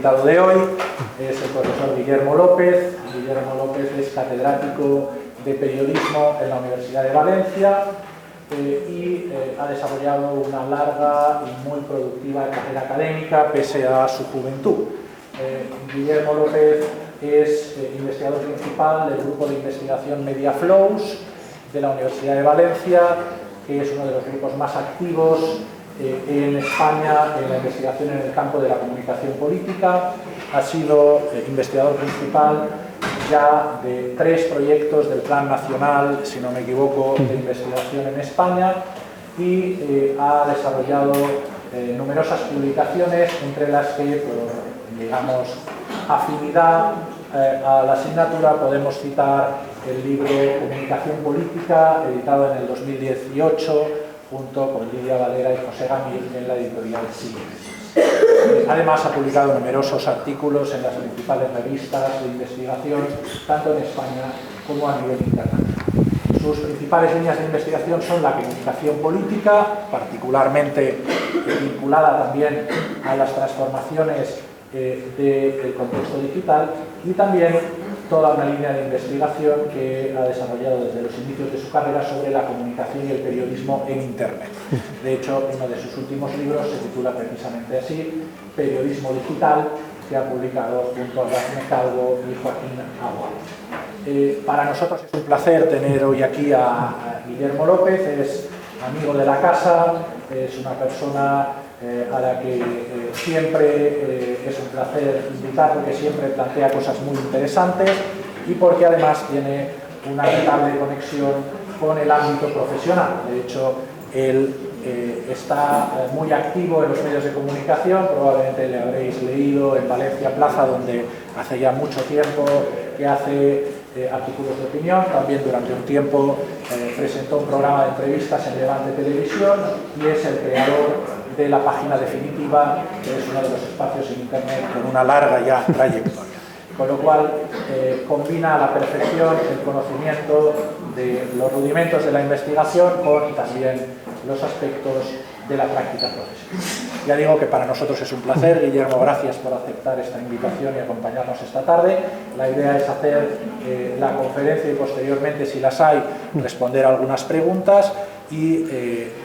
invitado de hoy es el profesor Guillermo López. Guillermo López es catedrático de periodismo en la Universidad de Valencia y ha desarrollado una larga y muy productiva carrera académica pese a su juventud. Guillermo López es investigador principal del grupo de investigación Mediaflows de la Universidad de Valencia, que es uno de los grupos más activos en España en la investigación en el campo de la comunicación política. Ha sido investigador principal ya de 3 proyectos del Plan Nacional, si no me equivoco, de investigación en España, y ha desarrollado numerosas publicaciones, entre las que, por, digamos, afinidad a la asignatura, podemos citar el libro Comunicación Política, editado en el 2018, junto con Lidia Valera y José Gamil en la editorial Síntesis. Además, ha publicado numerosos artículos en las principales revistas de investigación, tanto en España como a nivel internacional. Sus principales líneas de investigación son la comunicación política, particularmente vinculada también a las transformaciones del contexto digital, y también toda una línea de investigación que ha desarrollado desde los inicios de su carrera sobre la comunicación y el periodismo en Internet. De hecho, uno de sus últimos libros se titula precisamente así, Periodismo Digital, que ha publicado junto a Dafne Calvo y Joaquín Agua. Para nosotros es un placer tener hoy aquí a Guillermo López. Es amigo de la casa, es una persona a la que siempre es un placer invitar, porque siempre plantea cosas muy interesantes y porque además tiene una notable conexión con el ámbito profesional. De hecho, él está muy activo en los medios de comunicación. Probablemente le habréis leído en Valencia Plaza, donde hace ya mucho tiempo que hace artículos de opinión. También durante un tiempo presentó un programa de entrevistas en Levante Televisión y es el creador de la página definitiva, que es uno de los espacios en Internet con una larga ya trayectoria. Con lo cual combina a la perfección el conocimiento de los rudimentos de la investigación con también los aspectos de la práctica profesional. Ya digo que para nosotros es un placer. Guillermo, gracias por aceptar esta invitación y acompañarnos esta tarde. La idea es hacer la conferencia y posteriormente, si las hay, responder algunas preguntas. Y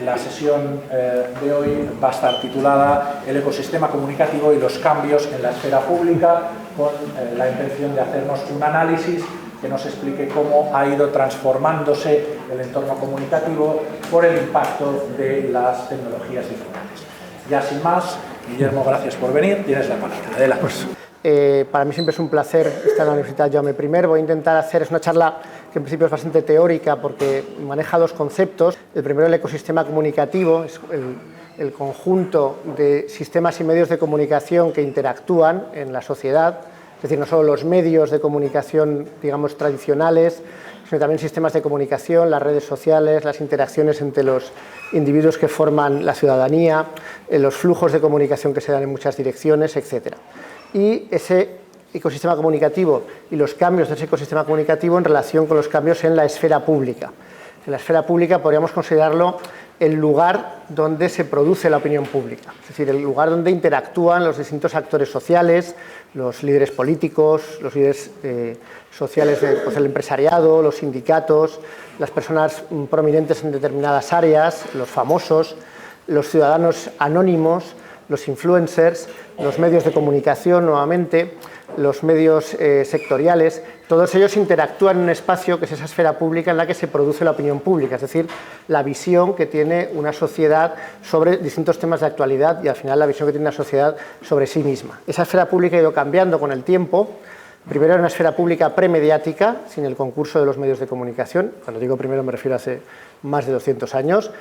la sesión de hoy va a estar titulada El ecosistema comunicativo y los cambios en la esfera pública, con la intención de hacernos un análisis que nos explique cómo ha ido transformándose el entorno comunicativo por el impacto de las tecnologías digitales. Ya sin más, Guillermo, gracias por venir. Tienes la palabra. Adelante. Para mí siempre es un placer estar en la Universidad Jaume I. Voy a intentar hacer, es una charla que en principio es bastante teórica porque maneja 2 conceptos. El primero, el ecosistema comunicativo, es el conjunto de sistemas y medios de comunicación que interactúan en la sociedad, es decir, no solo los medios de comunicación, digamos, tradicionales, sino también sistemas de comunicación, las redes sociales, las interacciones entre los individuos que forman la ciudadanía, los flujos de comunicación que se dan en muchas direcciones, etc. Y ese ecosistema comunicativo y los cambios de ese ecosistema comunicativo en relación con los cambios en la esfera pública. En la esfera pública podríamos considerarlo el lugar donde se produce la opinión pública, es decir, el lugar donde interactúan los distintos actores sociales, los líderes políticos, los líderes sociales del empresariado, los sindicatos, las personas prominentes en determinadas áreas, los famosos, los ciudadanos anónimos, los influencers, los medios de comunicación, nuevamente, los medios sectoriales. Todos ellos interactúan en un espacio que es esa esfera pública en la que se produce la opinión pública, es decir, la visión que tiene una sociedad sobre distintos temas de actualidad y al final la visión que tiene una sociedad sobre sí misma. Esa esfera pública ha ido cambiando con el tiempo. Primero era una esfera pública premediática, sin el concurso de los medios de comunicación. Cuando digo primero me refiero a hace más de 200 años.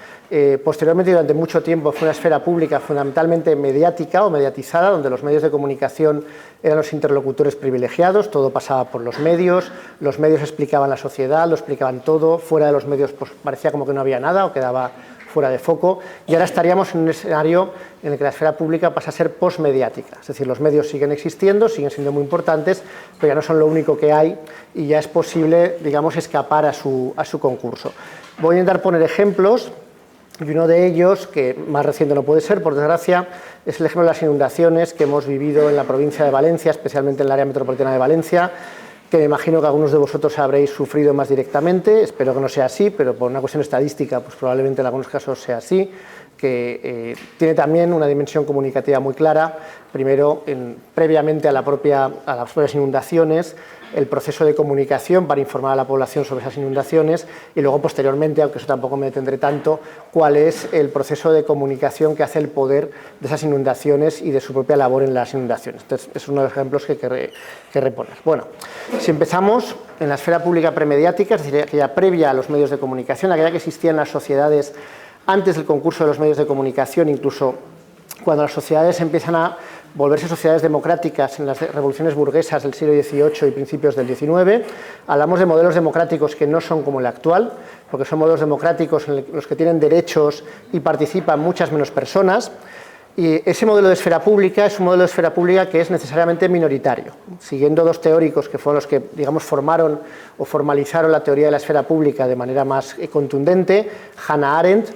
Posteriormente, durante mucho tiempo, fue una esfera pública fundamentalmente mediática o mediatizada, donde los medios de comunicación eran los interlocutores privilegiados, todo pasaba por los medios explicaban la sociedad, lo explicaban todo, fuera de los medios pues, parecía como que no había nada o quedaba fuera de foco, y ahora estaríamos en un escenario en el que la esfera pública pasa a ser postmediática, es decir, los medios siguen existiendo, siguen siendo muy importantes, pero ya no son lo único que hay y ya es posible, digamos, escapar a su concurso. Voy a intentar poner ejemplos Y uno de ellos, que más reciente no puede ser, por desgracia, es el ejemplo de las inundaciones que hemos vivido en la provincia de Valencia, especialmente en el área metropolitana de Valencia, que me imagino que algunos de vosotros habréis sufrido más directamente. Espero que no sea así, pero por una cuestión estadística, pues probablemente en algunos casos sea así, que tiene también una dimensión comunicativa muy clara. Primero, previamente a las propias inundaciones, el proceso de comunicación para informar a la población sobre esas inundaciones, y luego posteriormente, aunque eso tampoco me detendré tanto, cuál es el proceso de comunicación que hace el poder de esas inundaciones y de su propia labor en las inundaciones. Entonces, es uno de los ejemplos que querré poner. Bueno, si empezamos en la esfera pública premediática, es decir, aquella previa a los medios de comunicación, aquella que existía en las sociedades antes del concurso de los medios de comunicación, incluso cuando las sociedades empiezan a volverse sociedades democráticas en las revoluciones burguesas del siglo XVIII y principios del XIX, hablamos de modelos democráticos que no son como el actual, porque son modelos democráticos en los que tienen derechos y participan muchas menos personas, y ese modelo de esfera pública es un modelo de esfera pública que es necesariamente minoritario. Siguiendo dos teóricos que fueron los que, digamos, formaron o formalizaron la teoría de la esfera pública de manera más contundente, Hannah Arendt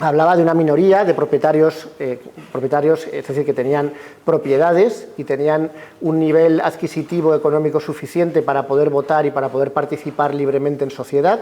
hablaba de una minoría de propietarios, es decir, que tenían propiedades y tenían un nivel adquisitivo económico suficiente para poder votar y para poder participar libremente en sociedad,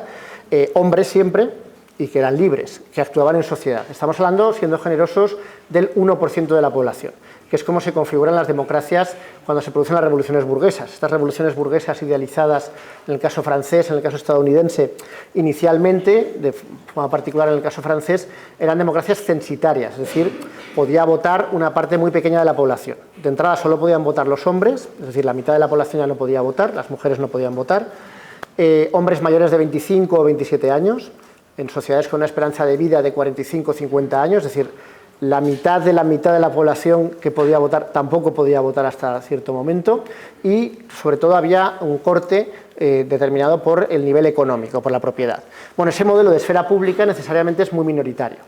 hombres siempre, y que eran libres, que actuaban en sociedad. Estamos hablando, siendo generosos, del 1% de la población, que es como se configuran las democracias cuando se producen las revoluciones burguesas. Estas revoluciones burguesas idealizadas, en el caso francés, en el caso estadounidense, inicialmente, de forma particular en el caso francés, eran democracias censitarias, es decir, podía votar una parte muy pequeña de la población. De entrada solo podían votar los hombres, es decir, la mitad de la población ya no podía votar, las mujeres no podían votar, hombres mayores de 25 o 27 años, en sociedades con una esperanza de vida de 45 o 50 años, es decir, la mitad de la población que podía votar tampoco podía votar hasta cierto momento, y sobre todo había un corte determinado por el nivel económico, por la propiedad. Bueno, ese modelo de esfera pública necesariamente es muy minoritario,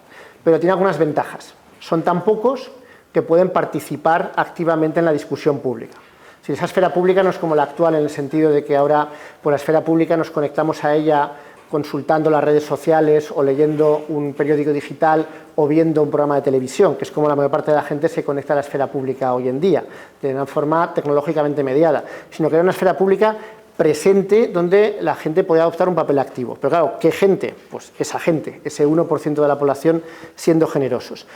pero tiene algunas ventajas. Son tan pocos que pueden participar activamente en la discusión pública. Si esa esfera pública no es como la actual, en el sentido de que ahora por la esfera pública nos conectamos a ella consultando las redes sociales o leyendo un periódico digital o viendo un programa de televisión, que es como la mayor parte de la gente se conecta a la esfera pública hoy en día, de una forma tecnológicamente mediada, sino que era una esfera pública presente donde la gente podía adoptar un papel activo. Pero claro, ¿qué gente? Pues esa gente, ese 1% de la población siendo generosos.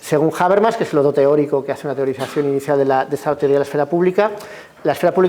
Según Habermas, que es el otro teórico que hace una teorización inicial de esta teoría de la esfera pública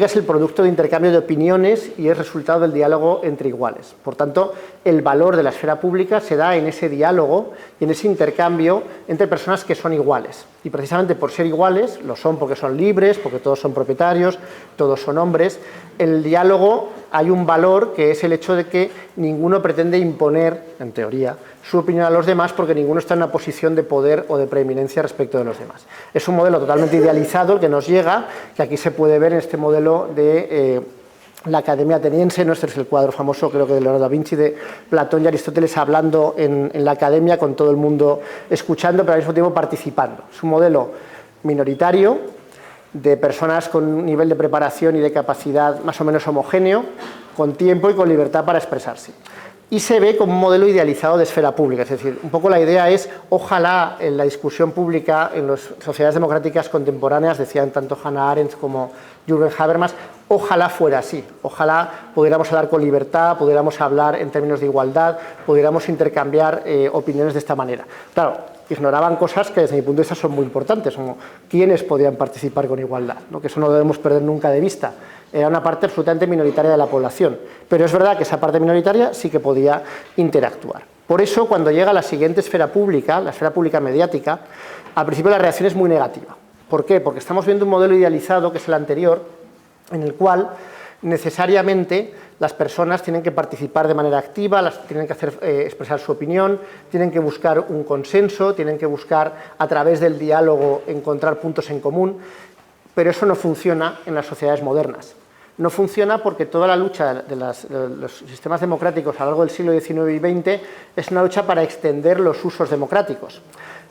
es el producto de intercambio de opiniones y es resultado del diálogo entre iguales. Por tanto, el valor de la esfera pública se da en ese diálogo y en ese intercambio entre personas que son iguales. Y precisamente por ser iguales, lo son porque son libres, porque todos son propietarios, todos son hombres, en el diálogo hay un valor que es el hecho de que ninguno pretende imponer, en teoría, su opinión a los demás porque ninguno está en una posición de poder o de preeminencia respecto de los demás. Es un modelo totalmente idealizado el que nos llega, que aquí se puede ver en este modelo de la Academia Ateniense, ¿no? Este es el cuadro famoso, creo que de Leonardo da Vinci, de Platón y Aristóteles hablando en la Academia con todo el mundo escuchando, pero al mismo tiempo participando. Es un modelo minoritario, de personas con un nivel de preparación y de capacidad más o menos homogéneo, con tiempo y con libertad para expresarse. Y se ve como un modelo idealizado de esfera pública, es decir, un poco la idea es, ojalá en la discusión pública en las sociedades democráticas contemporáneas, decían tanto Hannah Arendt como Jürgen Habermas, ojalá fuera así, ojalá pudiéramos hablar con libertad, pudiéramos hablar en términos de igualdad, pudiéramos intercambiar opiniones de esta manera. Claro, ignoraban cosas que desde mi punto de vista son muy importantes, como quiénes podían participar con igualdad, ¿no? Que eso no debemos perder nunca de vista. Era una parte absolutamente minoritaria de la población, pero es verdad que esa parte minoritaria sí que podía interactuar. Por eso, cuando llega la siguiente esfera pública, la esfera pública mediática, al principio la reacción es muy negativa. ¿Por qué? Porque estamos viendo un modelo idealizado, que es el anterior, en el cual necesariamente las personas tienen que participar de manera activa, tienen que expresar su opinión, tienen que buscar un consenso, tienen que buscar a través del diálogo encontrar puntos en común, pero eso no funciona en las sociedades modernas. No funciona porque toda la lucha de los sistemas democráticos a lo largo del siglo XIX y XX es una lucha para extender los usos democráticos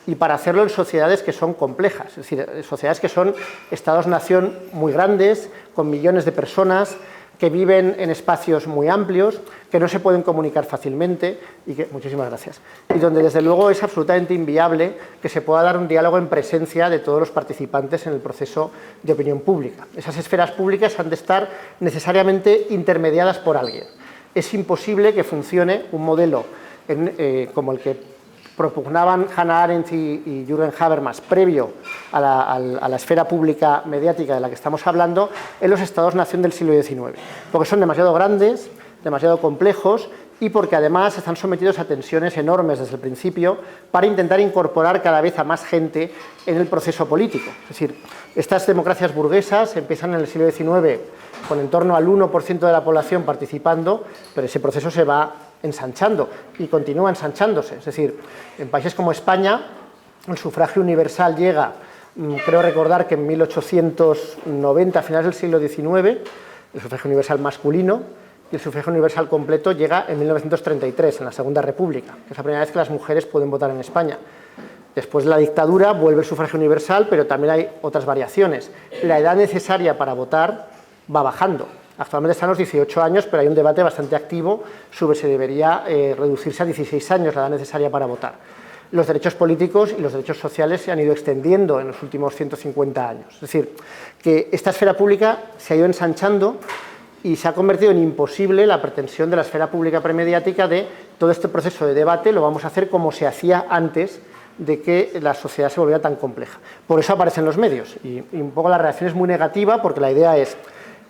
y para hacerlo en sociedades que son complejas, es decir, sociedades que son estados-nación muy grandes, con millones de personas, que viven en espacios muy amplios, que no se pueden comunicar fácilmente y que, muchísimas gracias, y donde desde luego es absolutamente inviable que se pueda dar un diálogo en presencia de todos los participantes en el proceso de opinión pública. Esas esferas públicas han de estar necesariamente intermediadas por alguien. Es imposible que funcione un modelo como el que propugnaban Hannah Arendt y Jürgen Habermas previo a la esfera pública mediática de la que estamos hablando en los estados-nación del siglo XIX, porque son demasiado grandes, demasiado complejos y porque además están sometidos a tensiones enormes desde el principio para intentar incorporar cada vez a más gente en el proceso político. Es decir, estas democracias burguesas empiezan en el siglo XIX con en torno al 1% de la población participando, pero ese proceso se va ensanchando y continúa ensanchándose. Es decir, en países como España el sufragio universal llega, creo recordar que en 1890, a finales del siglo XIX, el sufragio universal masculino, y el sufragio universal completo llega en 1933, en la Segunda República, que es la primera vez que las mujeres pueden votar en España. Después de la dictadura vuelve el sufragio universal, pero también hay otras variaciones. La edad necesaria para votar va bajando. Actualmente están los 18 años, pero hay un debate bastante activo sobre si debería reducirse a 16 años la edad necesaria para votar. Los derechos políticos y los derechos sociales se han ido extendiendo en los últimos 150 años. Es decir, que esta esfera pública se ha ido ensanchando y se ha convertido en imposible la pretensión de la esfera pública premediática de todo este proceso de debate lo vamos a hacer como se hacía antes de que la sociedad se volviera tan compleja. Por eso aparecen los medios y un poco la reacción es muy negativa porque la idea es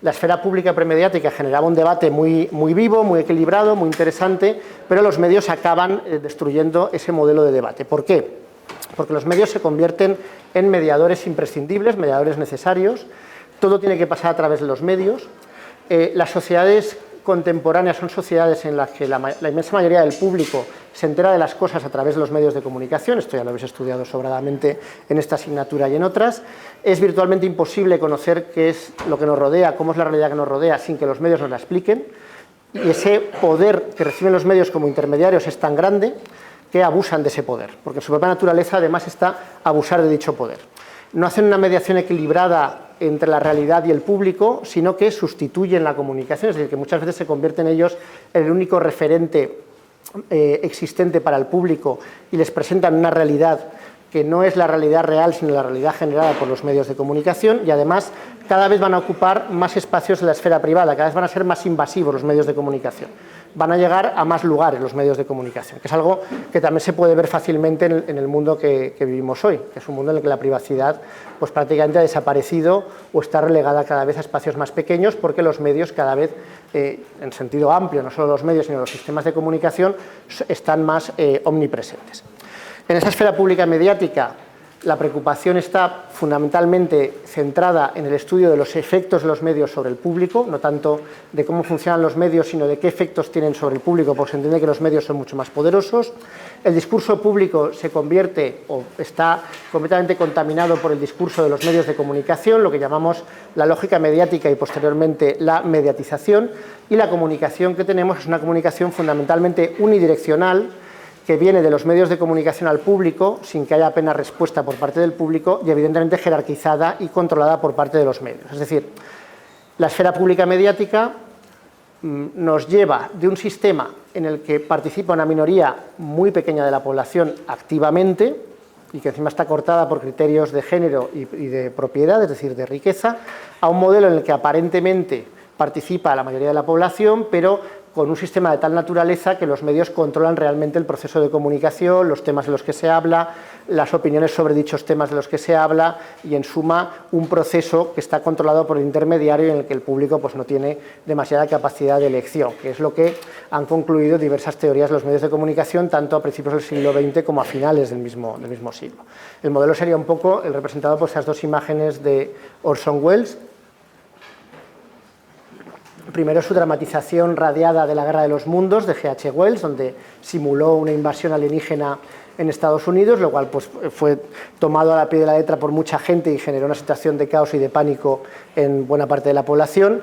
la esfera pública premediática generaba un debate muy vivo, muy equilibrado, muy interesante, pero los medios acaban destruyendo ese modelo de debate. ¿Por qué? Porque los medios se convierten en mediadores imprescindibles, mediadores necesarios, todo tiene que pasar a través de los medios. Las sociedades contemporáneas son sociedades en las que la inmensa mayoría del público se entera de las cosas a través de los medios de comunicación, esto ya lo habéis estudiado sobradamente en esta asignatura y en otras. Es virtualmente imposible conocer qué es lo que nos rodea, cómo es la realidad que nos rodea, sin que los medios nos la expliquen, y ese poder que reciben los medios como intermediarios es tan grande que abusan de ese poder, porque su propia naturaleza además está abusar de dicho poder. No hacen una mediación equilibrada entre la realidad y el público, sino que sustituyen la comunicación, es decir, que muchas veces se convierten ellos en el único referente existente para el público y les presentan una realidad que no es la realidad real, sino la realidad generada por los medios de comunicación y además cada vez van a ocupar más espacios en la esfera privada, cada vez van a ser más invasivos los medios de comunicación. Van a llegar a más lugares los medios de comunicación, que es algo que también se puede ver fácilmente en el mundo que vivimos hoy, que es un mundo en el que la privacidad pues, prácticamente ha desaparecido o está relegada cada vez a espacios más pequeños porque los medios cada vez, en sentido amplio, no solo los medios, sino los sistemas de comunicación, están más omnipresentes. En esa esfera pública mediática, la preocupación está fundamentalmente centrada en el estudio de los efectos de los medios sobre el público, no tanto de cómo funcionan los medios, sino de qué efectos tienen sobre el público, porque se entiende que los medios son mucho más poderosos. El discurso público se convierte o está completamente contaminado por el discurso de los medios de comunicación, lo que llamamos la lógica mediática y posteriormente la mediatización, y la comunicación que tenemos es una comunicación fundamentalmente unidireccional, que viene de los medios de comunicación al público, sin que haya apenas respuesta por parte del público y evidentemente jerarquizada y controlada por parte de los medios. Es decir, la esfera pública mediática nos lleva de un sistema en el que participa una minoría muy pequeña de la población activamente y que encima está cortada por criterios de género y de propiedad, es decir, de riqueza, a un modelo en el que aparentemente participa la mayoría de la población, pero con un sistema de tal naturaleza que los medios controlan realmente el proceso de comunicación, los temas de los que se habla, las opiniones sobre dichos temas de los que se habla y, en suma, un proceso que está controlado por el intermediario y en el que el público pues, no tiene demasiada capacidad de elección, que es lo que han concluido diversas teorías de los medios de comunicación, tanto a principios del siglo XX como a finales del mismo siglo. El modelo sería un poco el representado por esas dos imágenes de Orson Welles. Primero su dramatización radiada de la Guerra de los Mundos de G.H. Wells, donde simuló una invasión alienígena en Estados Unidos, lo cual pues, fue tomado a la pie de la letra por mucha gente y generó una situación de caos y de pánico en buena parte de la población.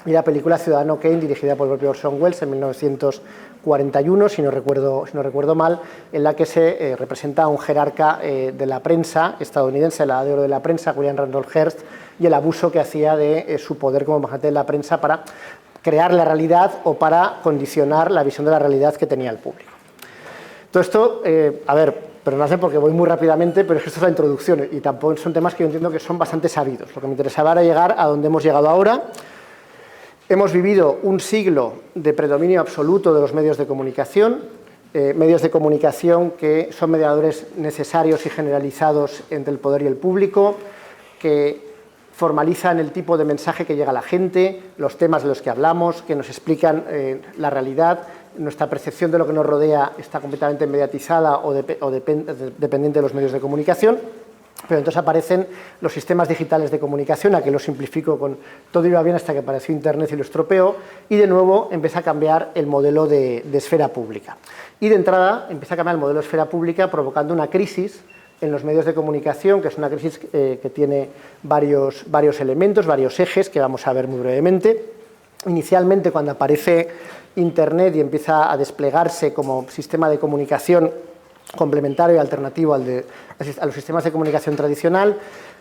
Y la película Ciudadano Kane, dirigida por el propio Orson Welles en 1941, si no recuerdo mal, en la que se representa a un jerarca de la prensa estadounidense, la edad de oro de la prensa, William Randolph Hearst, y el abuso que hacía de su poder como embajador de la prensa para crear la realidad o para condicionar la visión de la realidad que tenía el público. Todo esto, a ver, perdonadme porque voy muy rápidamente, pero es que esto es la introducción y tampoco son temas que yo entiendo que son bastante sabidos. Lo que me interesaba era llegar a donde hemos llegado ahora. Hemos vivido un siglo de predominio absoluto de los medios de comunicación que son mediadores necesarios y generalizados entre el poder y el público, que formalizan el tipo de mensaje que llega a la gente, los temas de los que hablamos, que nos explican la realidad. Nuestra percepción de lo que nos rodea está completamente mediatizada o dependiente de los medios de comunicación. Pero entonces aparecen los sistemas digitales de comunicación, aquí lo simplifico con todo iba bien hasta que apareció Internet y lo estropeó, y de nuevo empieza a cambiar el modelo de esfera pública. Y de entrada empieza a cambiar el modelo de esfera pública provocando una crisis en los medios de comunicación, que es una crisis que tiene varios elementos, varios ejes, que vamos a ver muy brevemente. Inicialmente, cuando aparece Internet y empieza a desplegarse como sistema de comunicación complementario y alternativo a los sistemas de comunicación tradicional,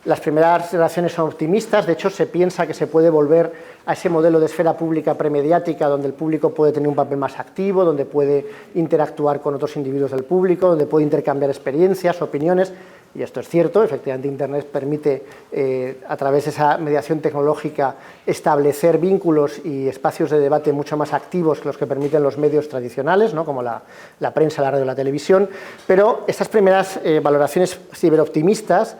las primeras relaciones son optimistas. De hecho, se piensa que se puede volver a ese modelo de esfera pública premediática donde el público puede tener un papel más activo, donde puede interactuar con otros individuos del público, donde puede intercambiar experiencias, opiniones. Y esto es cierto, efectivamente Internet permite, a través de esa mediación tecnológica, establecer vínculos y espacios de debate mucho más activos que los que permiten los medios tradicionales, ¿no? Como la prensa, la radio y la televisión, pero estas primeras valoraciones ciberoptimistas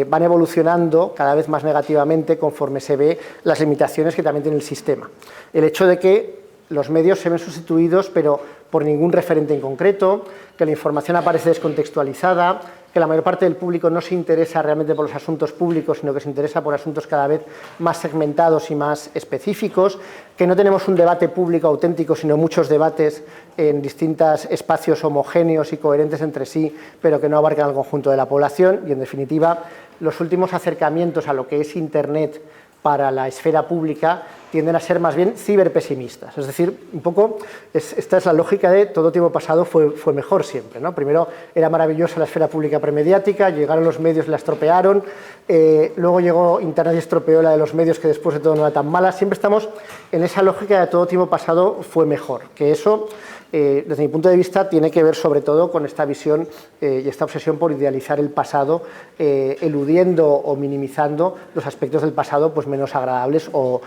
van evolucionando cada vez más negativamente conforme se ve las limitaciones que también tiene el sistema. El hecho de que los medios se ven sustituidos, pero por ningún referente en concreto, que la información aparece descontextualizada, que la mayor parte del público no se interesa realmente por los asuntos públicos, sino que se interesa por asuntos cada vez más segmentados y más específicos, que no tenemos un debate público auténtico, sino muchos debates en distintos espacios homogéneos y coherentes entre sí, pero que no abarcan al conjunto de la población. Y, en definitiva, los últimos acercamientos a lo que es Internet para la esfera pública tienden a ser más bien ciberpesimistas. Es decir, un poco, esta es la lógica de todo tiempo pasado fue mejor siempre, ¿no? Primero era maravillosa la esfera pública premediática, llegaron los medios y la estropearon, luego llegó Internet y estropeó la de los medios, que después de todo no era tan mala. Siempre estamos en esa lógica de todo tiempo pasado fue mejor, que eso, desde mi punto de vista, tiene que ver sobre todo con esta visión y esta obsesión por idealizar el pasado, eludiendo o minimizando los aspectos del pasado pues, menos agradables o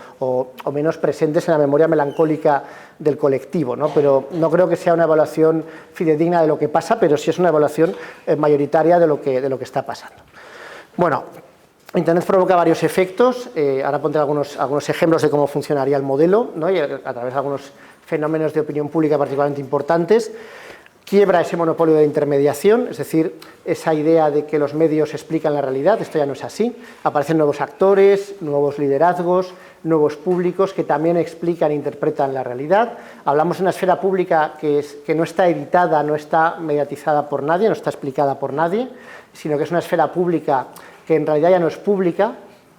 menos presentes en la memoria melancólica del colectivo, ¿no? Pero no creo que sea una evaluación fidedigna de lo que pasa, pero sí es una evaluación mayoritaria de lo que está pasando. Bueno, Internet provoca varios efectos, ahora pondré algunos ejemplos de cómo funcionaría el modelo, ¿no? Y a través de algunos fenómenos de opinión pública particularmente importantes. Quiebra ese monopolio de intermediación, es decir, esa idea de que los medios explican la realidad, esto ya no es así. Aparecen nuevos actores, nuevos liderazgos, nuevos públicos que también explican e interpretan la realidad. Hablamos de una esfera pública que no está editada, no está mediatizada por nadie, no está explicada por nadie, sino que es una esfera pública que en realidad ya no es pública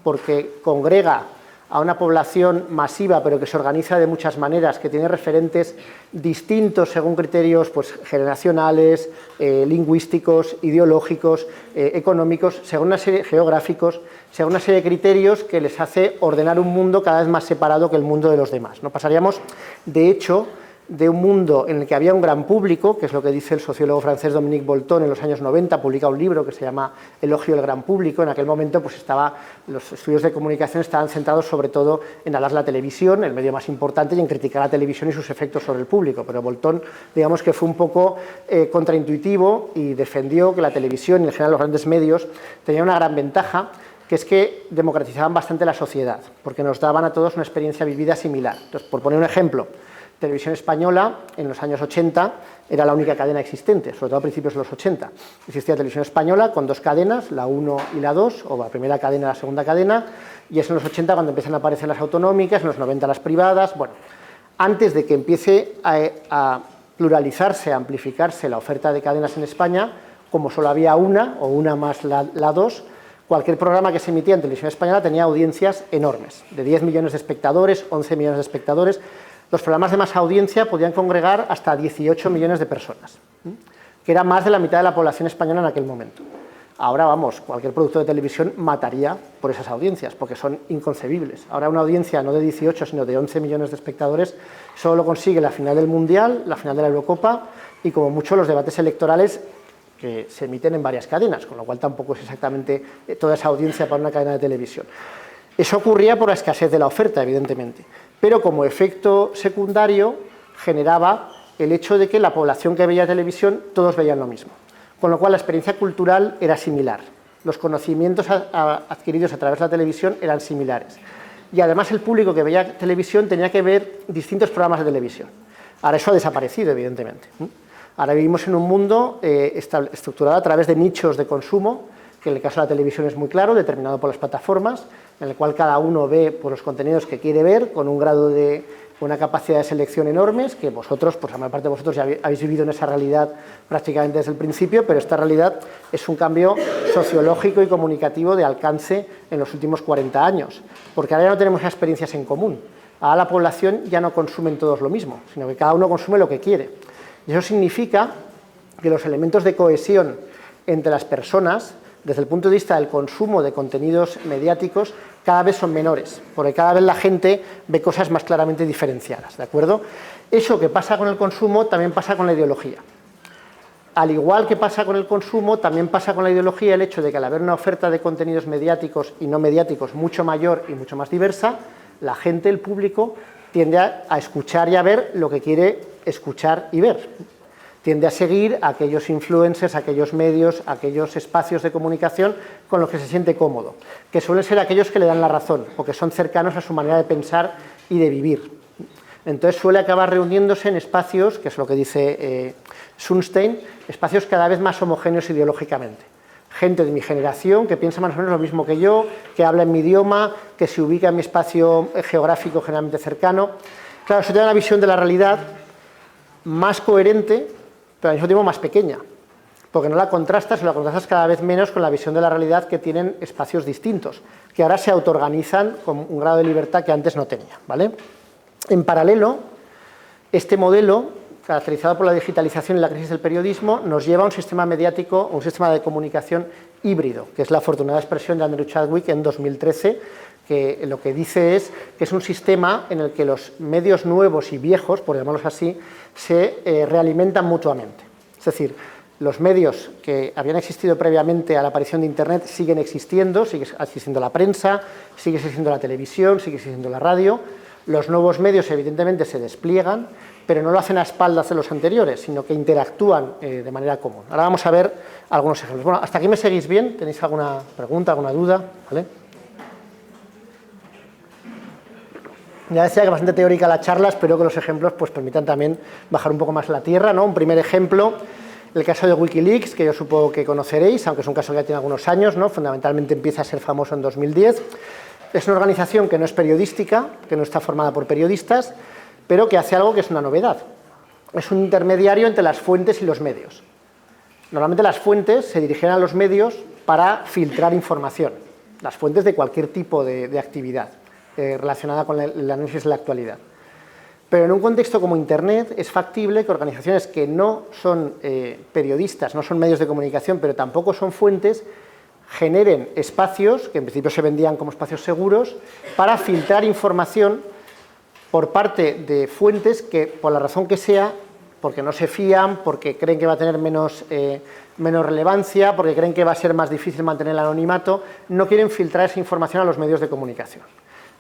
porque congrega a una población masiva, pero que se organiza de muchas maneras, que tiene referentes distintos según criterios pues, generacionales, lingüísticos, ideológicos, económicos, según una serie geográficos, según una serie de criterios que les hace ordenar un mundo cada vez más separado que el mundo de los demás, ¿no? Pasaríamos, de hecho, de un mundo en el que había un gran público, que es lo que dice el sociólogo francés Dominique Bolton en los años 90, publica un libro que se llama Elogio del gran público. En aquel momento pues los estudios de comunicación estaban centrados sobre todo en hablar de la televisión, el medio más importante, y en criticar la televisión y sus efectos sobre el público, pero Bolton, digamos que fue un poco contraintuitivo y defendió que la televisión y en general los grandes medios tenían una gran ventaja, que es que democratizaban bastante la sociedad, porque nos daban a todos una experiencia vivida similar. Entonces, por poner un ejemplo, Televisión Española, en los años 80, era la única cadena existente, sobre todo a principios de los 80. Existía Televisión Española con dos cadenas, la 1 y la 2, o la primera cadena y la segunda cadena, y es en los 80 cuando empiezan a aparecer las autonómicas, en los 90 las privadas. Bueno, antes de que empiece a pluralizarse, a amplificarse la oferta de cadenas en España, como solo había una, o una más la 2, cualquier programa que se emitía en Televisión Española tenía audiencias enormes, de 10 millones de espectadores, 11 millones de espectadores. Los programas de más audiencia podían congregar hasta 18 millones de personas, que era más de la mitad de la población española en aquel momento. Ahora, vamos, cualquier producto de televisión mataría por esas audiencias, porque son inconcebibles. Ahora una audiencia no de 18, sino de 11 millones de espectadores, solo lo consigue la final del Mundial, la final de la Eurocopa y como mucho los debates electorales que se emiten en varias cadenas, con lo cual tampoco es exactamente toda esa audiencia para una cadena de televisión. Eso ocurría por la escasez de la oferta, evidentemente, pero como efecto secundario generaba el hecho de que la población que veía televisión todos veían lo mismo. Con lo cual la experiencia cultural era similar, los conocimientos adquiridos a través de la televisión eran similares y además el público que veía televisión tenía que ver distintos programas de televisión. Ahora eso ha desaparecido, evidentemente. Ahora vivimos en un mundo estructurado a través de nichos de consumo, que en el caso de la televisión es muy claro, determinado por las plataformas, en el cual cada uno ve por los contenidos que quiere ver, con un grado de una capacidad de selección enormes, que vosotros, pues la mayor parte de vosotros ya habéis vivido en esa realidad prácticamente desde el principio, pero esta realidad es un cambio sociológico y comunicativo de alcance en los últimos 40 años, porque ahora ya no tenemos experiencias en común. Ahora la población ya no consumen todos lo mismo, sino que cada uno consume lo que quiere. Y eso significa que los elementos de cohesión entre las personas, desde el punto de vista del consumo de contenidos mediáticos, cada vez son menores, porque cada vez la gente ve cosas más claramente diferenciadas, ¿de acuerdo? Eso que pasa con el consumo también pasa con la ideología. Al igual que pasa con el consumo, también pasa con la ideología el hecho de que al haber una oferta de contenidos mediáticos y no mediáticos mucho mayor y mucho más diversa, la gente, el público, tiende a escuchar y a ver lo que quiere escuchar y ver. Tiende a seguir a aquellos influencers, a aquellos medios, a aquellos espacios de comunicación con los que se siente cómodo, que suelen ser aquellos que le dan la razón, o que son cercanos a su manera de pensar y de vivir. Entonces suele acabar reuniéndose en espacios, que es lo que dice Sunstein, espacios cada vez más homogéneos ideológicamente. Gente de mi generación que piensa más o menos lo mismo que yo, que habla en mi idioma, que se ubica en mi espacio geográfico generalmente cercano. Claro, eso te da una visión de la realidad más coherente, pero al mismo tiempo más pequeña, porque no la contrastas o la contrastas cada vez menos con la visión de la realidad que tienen espacios distintos, que ahora se autoorganizan con un grado de libertad que antes no tenía, ¿vale? En paralelo, este modelo, caracterizado por la digitalización y la crisis del periodismo, nos lleva a un sistema mediático, un sistema de comunicación híbrido, que es la afortunada expresión de Andrew Chadwick en 2013, que lo que dice es que es un sistema en el que los medios nuevos y viejos, por llamarlos así, se realimentan mutuamente. Es decir, los medios que habían existido previamente a la aparición de Internet siguen existiendo, sigue existiendo la prensa, sigue existiendo la televisión, sigue existiendo la radio. Los nuevos medios evidentemente se despliegan, pero no lo hacen a espaldas de los anteriores, sino que interactúan de manera común. Ahora vamos a ver algunos ejemplos. Bueno, ¿hasta aquí me seguís bien? ¿Tenéis alguna pregunta, alguna duda? ¿Vale? Ya decía que bastante teórica la charla, espero que los ejemplos pues, permitan también bajar un poco más la tierra, ¿no? Un primer ejemplo, el caso de Wikileaks, que yo supongo que conoceréis, aunque es un caso que ya tiene algunos años, ¿no? Fundamentalmente empieza a ser famoso en 2010. Es una organización que no es periodística, que no está formada por periodistas, pero que hace algo que es una novedad. Es un intermediario entre las fuentes y los medios. Normalmente las fuentes se dirigen a los medios para filtrar información, las fuentes de cualquier tipo de actividad relacionada con el análisis de la actualidad. Pero en un contexto como Internet es factible que organizaciones que no son periodistas, no son medios de comunicación, pero tampoco son fuentes, generen espacios, que en principio se vendían como espacios seguros, para filtrar información por parte de fuentes que, por la razón que sea, porque no se fían, porque creen que va a tener menos relevancia, porque creen que va a ser más difícil mantener el anonimato, no quieren filtrar esa información a los medios de comunicación.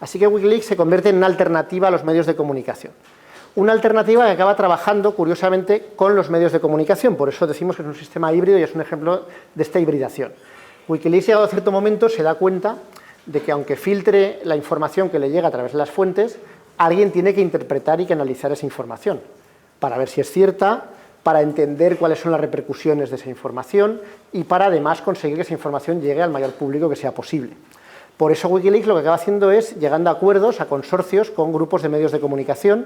Así que Wikileaks se convierte en una alternativa a los medios de comunicación. Una alternativa que acaba trabajando, curiosamente, con los medios de comunicación. Por eso decimos que es un sistema híbrido y es un ejemplo de esta hibridación. Wikileaks, llegado a cierto momento, se da cuenta de que, aunque filtre la información que le llega a través de las fuentes, alguien tiene que interpretar y que analizar esa información para ver si es cierta, para entender cuáles son las repercusiones de esa información y para, además, conseguir que esa información llegue al mayor público que sea posible. Por eso Wikileaks lo que acaba haciendo es llegando a acuerdos, a consorcios con grupos de medios de comunicación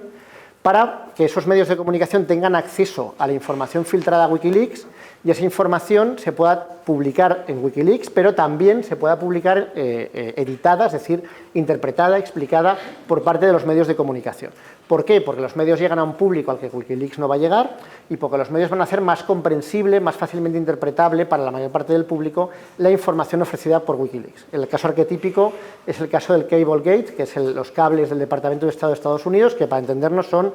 para que esos medios de comunicación tengan acceso a la información filtrada a Wikileaks y esa información se pueda publicar en Wikileaks, pero también se pueda publicar editada, es decir, interpretada, explicada por parte de los medios de comunicación. ¿Por qué? Porque los medios llegan a un público al que Wikileaks no va a llegar y porque los medios van a hacer más comprensible, más fácilmente interpretable para la mayor parte del público la información ofrecida por Wikileaks. El caso arquetípico es el caso del Cablegate, que es los cables del Departamento de Estado de Estados Unidos, que para entendernos son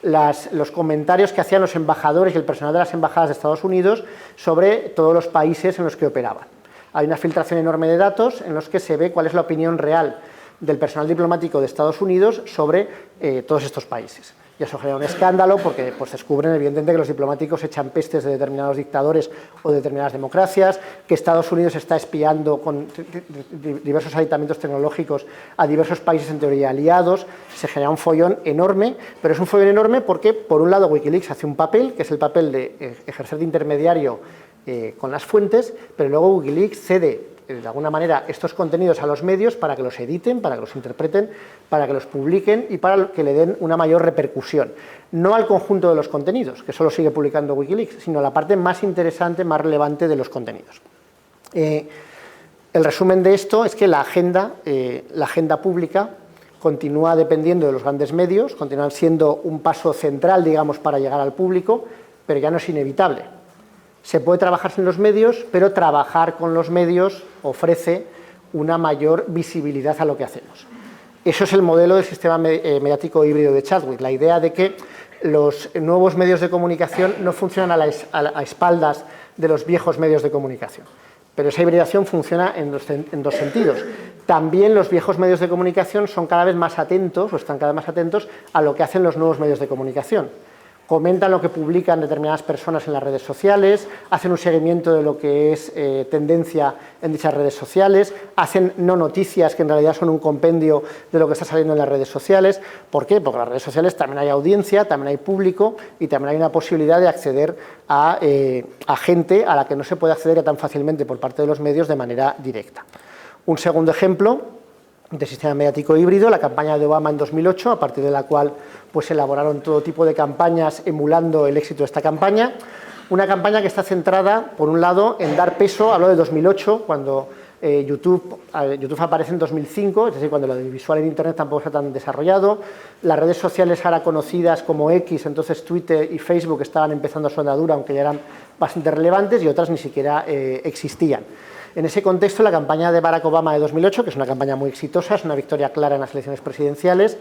los comentarios que hacían los embajadores y el personal de las embajadas de Estados Unidos sobre todos los países en los que operaban. Hay una filtración enorme de datos en los que se ve cuál es la opinión real del personal diplomático de Estados Unidos sobre todos estos países. Y eso genera un escándalo porque pues, descubren evidentemente que los diplomáticos echan pestes de determinados dictadores o de determinadas democracias, que Estados Unidos está espiando con diversos aditamentos tecnológicos a diversos países en teoría aliados. Se genera un follón enorme, pero es un follón enorme porque, por un lado, Wikileaks hace un papel, que es el papel de ejercer de intermediario con las fuentes, pero luego Wikileaks cede de alguna manera estos contenidos a los medios para que los editen, para que los interpreten, para que los publiquen y para que le den una mayor repercusión. No al conjunto de los contenidos, que solo sigue publicando Wikileaks, sino a la parte más interesante, más relevante de los contenidos. El resumen de esto es que la agenda pública continúa dependiendo de los grandes medios, continúan siendo un paso central, digamos, para llegar al público, pero ya no es inevitable. Se puede trabajar sin los medios, pero trabajar con los medios ofrece una mayor visibilidad a lo que hacemos. Eso es el modelo del sistema mediático híbrido de Chadwick, la idea de que los nuevos medios de comunicación no funcionan a espaldas de los viejos medios de comunicación. Pero esa hibridación funciona en dos sentidos. También los viejos medios de comunicación son cada vez más atentos, o están cada vez más atentos, a lo que hacen los nuevos medios de comunicación. Comentan lo que publican determinadas personas en las redes sociales, hacen un seguimiento de lo que es tendencia en dichas redes sociales, hacen no noticias que en realidad son un compendio de lo que está saliendo en las redes sociales. ¿Por qué? Porque en las redes sociales también hay audiencia, también hay público y también hay una posibilidad de acceder a gente a la que no se puede acceder tan fácilmente por parte de los medios de manera directa. Un segundo ejemplo de sistema mediático híbrido, la campaña de Obama en 2008, a partir de la cual pues, se elaboraron todo tipo de campañas emulando el éxito de esta campaña. Una campaña que está centrada, por un lado, en dar peso, hablo de 2008, cuando YouTube aparece en 2005, es decir, cuando lo audiovisual en Internet tampoco está tan desarrollado. Las redes sociales ahora conocidas como X, entonces Twitter y Facebook estaban empezando su andadura, aunque ya eran bastante relevantes, y otras ni siquiera existían. En ese contexto, la campaña de Barack Obama de 2008, que es una campaña muy exitosa, es una victoria clara en las elecciones presidenciales,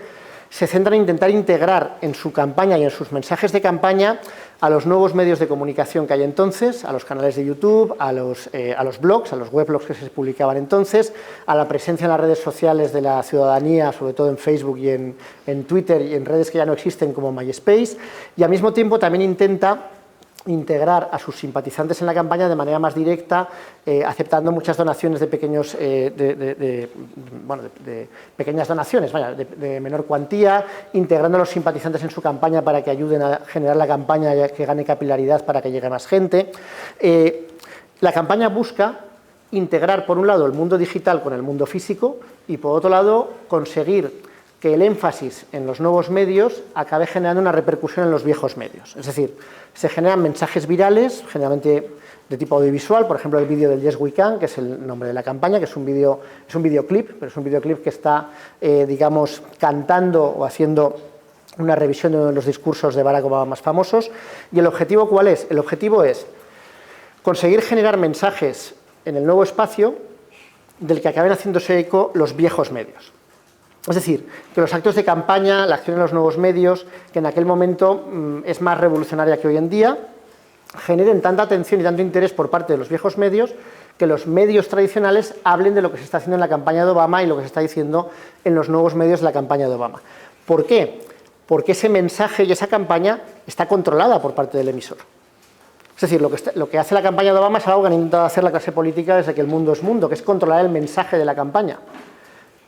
se centra en intentar integrar en su campaña y en sus mensajes de campaña a los nuevos medios de comunicación que hay entonces, a los canales de YouTube, a los blogs, a los weblogs que se publicaban entonces, a la presencia en las redes sociales de la ciudadanía, sobre todo en Facebook y en Twitter y en redes que ya no existen como MySpace, y al mismo tiempo también intenta integrar a sus simpatizantes en la campaña de manera más directa, aceptando muchas donaciones de pequeñas donaciones, de menor cuantía, integrando a los simpatizantes en su campaña para que ayuden a generar la campaña y que gane capilaridad para que llegue más gente. La campaña busca integrar, por un lado, el mundo digital con el mundo físico y, por otro lado, conseguir que el énfasis en los nuevos medios acabe generando una repercusión en los viejos medios. Es decir, se generan mensajes virales, generalmente de tipo audiovisual, por ejemplo, el vídeo del Yes We Can, que es el nombre de la campaña, que es un videoclip, pero es un videoclip que está, digamos, cantando o haciendo una revisión de uno de los discursos de Barack Obama más famosos. ¿Y el objetivo cuál es? El objetivo es conseguir generar mensajes en el nuevo espacio del que acaben haciéndose eco los viejos medios. Es decir, que los actos de campaña, la acción en los nuevos medios, que en aquel momento es más revolucionaria que hoy en día, generen tanta atención y tanto interés por parte de los viejos medios que los medios tradicionales hablen de lo que se está haciendo en la campaña de Obama y lo que se está diciendo en los nuevos medios de la campaña de Obama. ¿Por qué? Porque ese mensaje y esa campaña está controlada por parte del emisor. Es decir, lo que hace la campaña de Obama es algo que han intentado hacer la clase política desde que el mundo es mundo, que es controlar el mensaje de la campaña.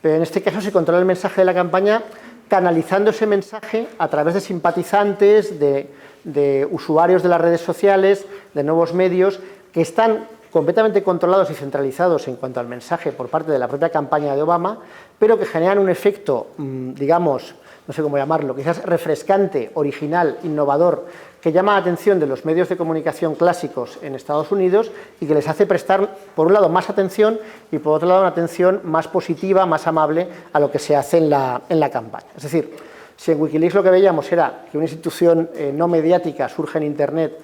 Pero en este caso se controla el mensaje de la campaña canalizando ese mensaje a través de simpatizantes, de usuarios de las redes sociales, de nuevos medios, que están completamente controlados y centralizados en cuanto al mensaje por parte de la propia campaña de Obama, pero que generan un efecto, digamos, no sé cómo llamarlo, quizás refrescante, original, innovador, que llama la atención de los medios de comunicación clásicos en Estados Unidos y que les hace prestar, por un lado, más atención y, por otro lado, una atención más positiva, más amable a lo que se hace en la campaña. Es decir, si en Wikileaks lo que veíamos era que una institución no mediática surge en Internet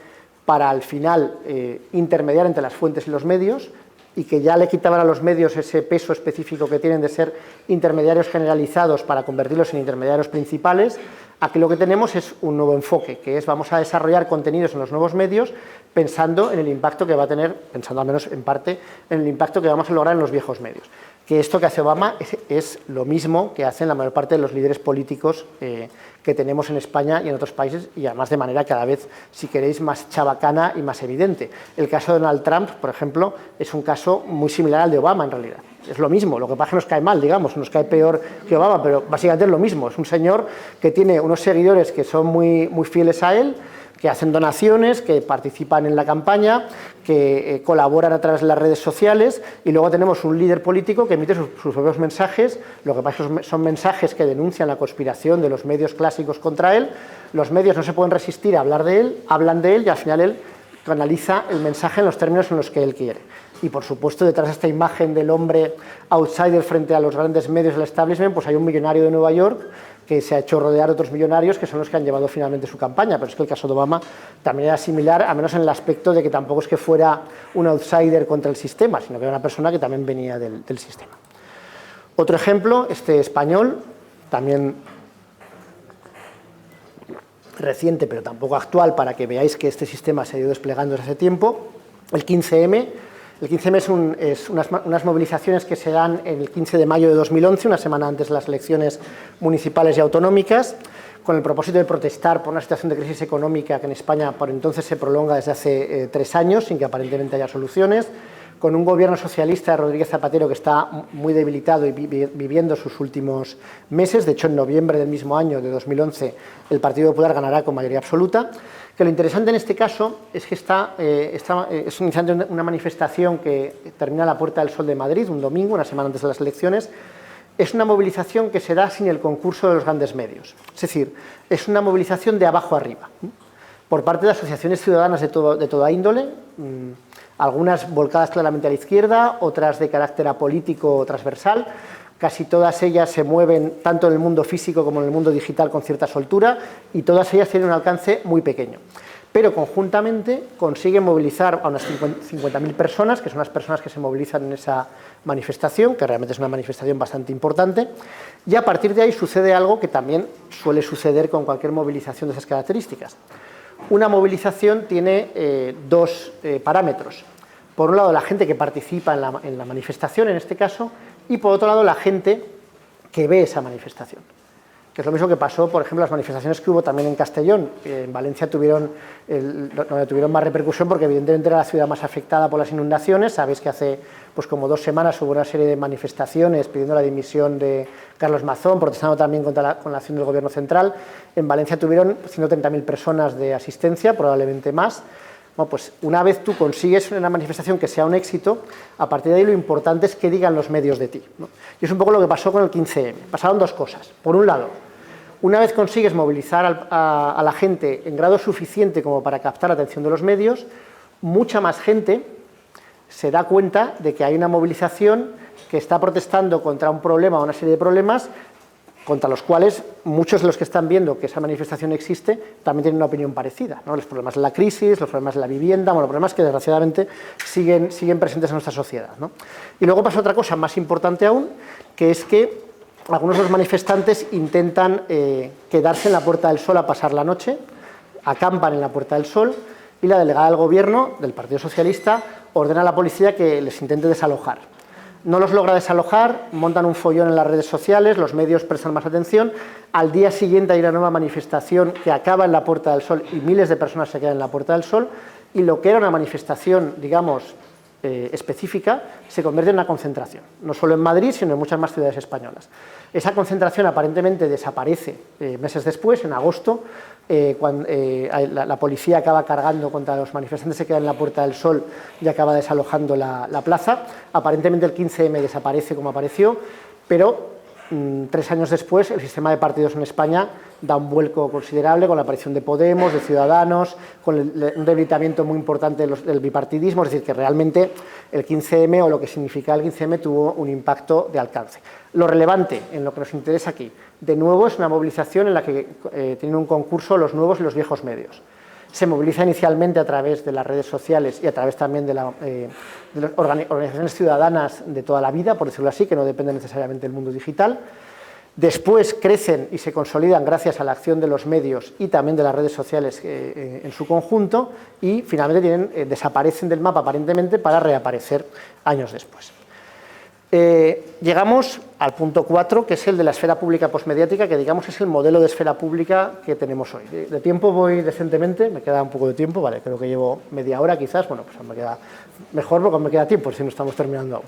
para, al final, intermediar entre las fuentes y los medios, y que ya le quitaban a los medios ese peso específico que tienen de ser intermediarios generalizados para convertirlos en intermediarios principales, aquí lo que tenemos es un nuevo enfoque, que es vamos a desarrollar contenidos en los nuevos medios pensando en el impacto que va a tener, pensando al menos en parte, en el impacto que vamos a lograr en los viejos medios. Que esto que hace Obama es lo mismo que hacen la mayor parte de los líderes políticos que tenemos en España y en otros países, y además de manera cada vez, si queréis, más chabacana y más evidente. El caso de Donald Trump, por ejemplo, es un caso muy similar al de Obama en realidad. Es lo mismo, lo que pasa es que nos cae mal, digamos, nos cae peor que Obama, pero básicamente es lo mismo. Es un señor que tiene unos seguidores que son muy fieles a él, que hacen donaciones, que participan en la campaña, que colaboran a través de las redes sociales, y luego tenemos un líder político que emite sus propios mensajes. Lo que pasa es que son mensajes que denuncian la conspiración de los medios clásicos contra él. Los medios no se pueden resistir a hablar de él, hablan de él, y al final él canaliza el mensaje en los términos en los que él quiere. Y, por supuesto, detrás de esta imagen del hombre outsider frente a los grandes medios del establishment, pues hay un millonario de Nueva York que se ha hecho rodear de otros millonarios que son los que han llevado finalmente su campaña. Pero es que el caso de Obama también era similar, al menos en el aspecto de que tampoco es que fuera un outsider contra el sistema, sino que era una persona que también venía del sistema. Otro ejemplo, este español, también reciente, pero tampoco actual, para que veáis que este sistema se ha ido desplegando desde hace tiempo, el 15M. El 15M es unas movilizaciones que se dan el 15 de mayo de 2011, una semana antes de las elecciones municipales y autonómicas, con el propósito de protestar por una situación de crisis económica que en España por entonces se prolonga desde hace 3 años, sin que aparentemente haya soluciones, con un gobierno socialista de Rodríguez Zapatero que está muy debilitado y viviendo sus últimos meses. De hecho, en noviembre del mismo año, de 2011, el Partido Popular ganará con mayoría absoluta. Que lo interesante en este caso es que es iniciando una manifestación que termina a la Puerta del Sol de Madrid, un domingo, una semana antes de las elecciones. Es una movilización que se da sin el concurso de los grandes medios. Es decir, es una movilización de abajo arriba, por parte de asociaciones ciudadanas de toda índole, algunas volcadas claramente a la izquierda, otras de carácter apolítico o transversal. Casi todas ellas se mueven tanto en el mundo físico como en el mundo digital con cierta soltura, y todas ellas tienen un alcance muy pequeño. Pero conjuntamente consiguen movilizar a unas 50.000 personas, que son las personas que se movilizan en esa manifestación, que realmente es una manifestación bastante importante, y a partir de ahí sucede algo que también suele suceder con cualquier movilización de esas características. Una movilización tiene dos parámetros. Por un lado, la gente que participa en la manifestación, en este caso, y por otro lado, la gente que ve esa manifestación. Que es lo mismo que pasó, por ejemplo, las manifestaciones que hubo también en Castellón. En Valencia tuvieron más repercusión porque evidentemente era la ciudad más afectada por las inundaciones. Sabéis que hace pues como 2 semanas hubo una serie de manifestaciones pidiendo la dimisión de Carlos Mazón, protestando también con la acción del Gobierno central. En Valencia tuvieron 130.000 personas de asistencia, probablemente más. Bueno, pues una vez tú consigues una manifestación que sea un éxito, a partir de ahí lo importante es que digan los medios de ti, ¿no? Y es un poco lo que pasó con el 15M. Pasaron 2 cosas. Por un lado, una vez consigues movilizar a la gente en grado suficiente como para captar la atención de los medios, mucha más gente se da cuenta de que hay una movilización que está protestando contra un problema o una serie de problemas contra los cuales muchos de los que están viendo que esa manifestación existe también tienen una opinión parecida, ¿no? Los problemas de la crisis, los problemas de la vivienda, bueno, problemas que desgraciadamente siguen presentes en nuestra sociedad, ¿no? Y luego pasa otra cosa más importante aún, que es que algunos de los manifestantes intentan quedarse en la Puerta del Sol a pasar la noche, acampan en la Puerta del Sol, y la delegada del Gobierno, del Partido Socialista, ordena a la policía que les intente desalojar. No los logra desalojar, montan un follón en las redes sociales, los medios prestan más atención. Al día siguiente hay una nueva manifestación que acaba en la Puerta del Sol y miles de personas se quedan en la Puerta del Sol, y lo que era una manifestación, digamos, específica, se convierte en una concentración, no solo en Madrid, sino en muchas más ciudades españolas. Esa concentración aparentemente desaparece meses después, en agosto, cuando la policía acaba cargando contra los manifestantes que quedan en la Puerta del Sol y acaba desalojando la plaza. Aparentemente el 15M desaparece como apareció, pero 3 años después, el sistema de partidos en España da un vuelco considerable con la aparición de Podemos, de Ciudadanos, con un debilitamiento muy importante del bipartidismo, es decir, que realmente el 15M o lo que significa el 15M tuvo un impacto de alcance. Lo relevante en lo que nos interesa aquí, de nuevo, es una movilización en la que tienen un concurso los nuevos y los viejos medios. Se moviliza inicialmente a través de las redes sociales y a través también de las organizaciones ciudadanas de toda la vida, por decirlo así, que no dependen necesariamente del mundo digital. Después crecen y se consolidan gracias a la acción de los medios y también de las redes sociales en su conjunto, y finalmente desaparecen del mapa aparentemente para reaparecer años después. Llegamos al punto 4, que es el de la esfera pública posmediática, que digamos es el modelo de esfera pública que tenemos hoy. De tiempo voy decentemente, me queda un poco de tiempo, vale, creo que llevo media hora quizás, bueno, pues me queda mejor porque me queda tiempo, si no estamos terminando aún.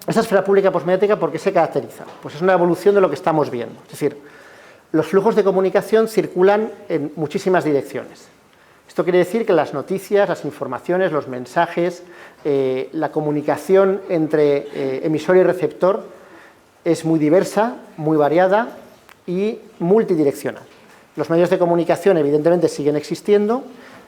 Esta esfera pública posmediática, ¿por qué se caracteriza? Pues es una evolución de lo que estamos viendo, es decir, los flujos de comunicación circulan en muchísimas direcciones. Esto quiere decir que las noticias, las informaciones, los mensajes, la comunicación entre emisor y receptor es muy diversa, muy variada y multidireccional. Los medios de comunicación evidentemente siguen existiendo,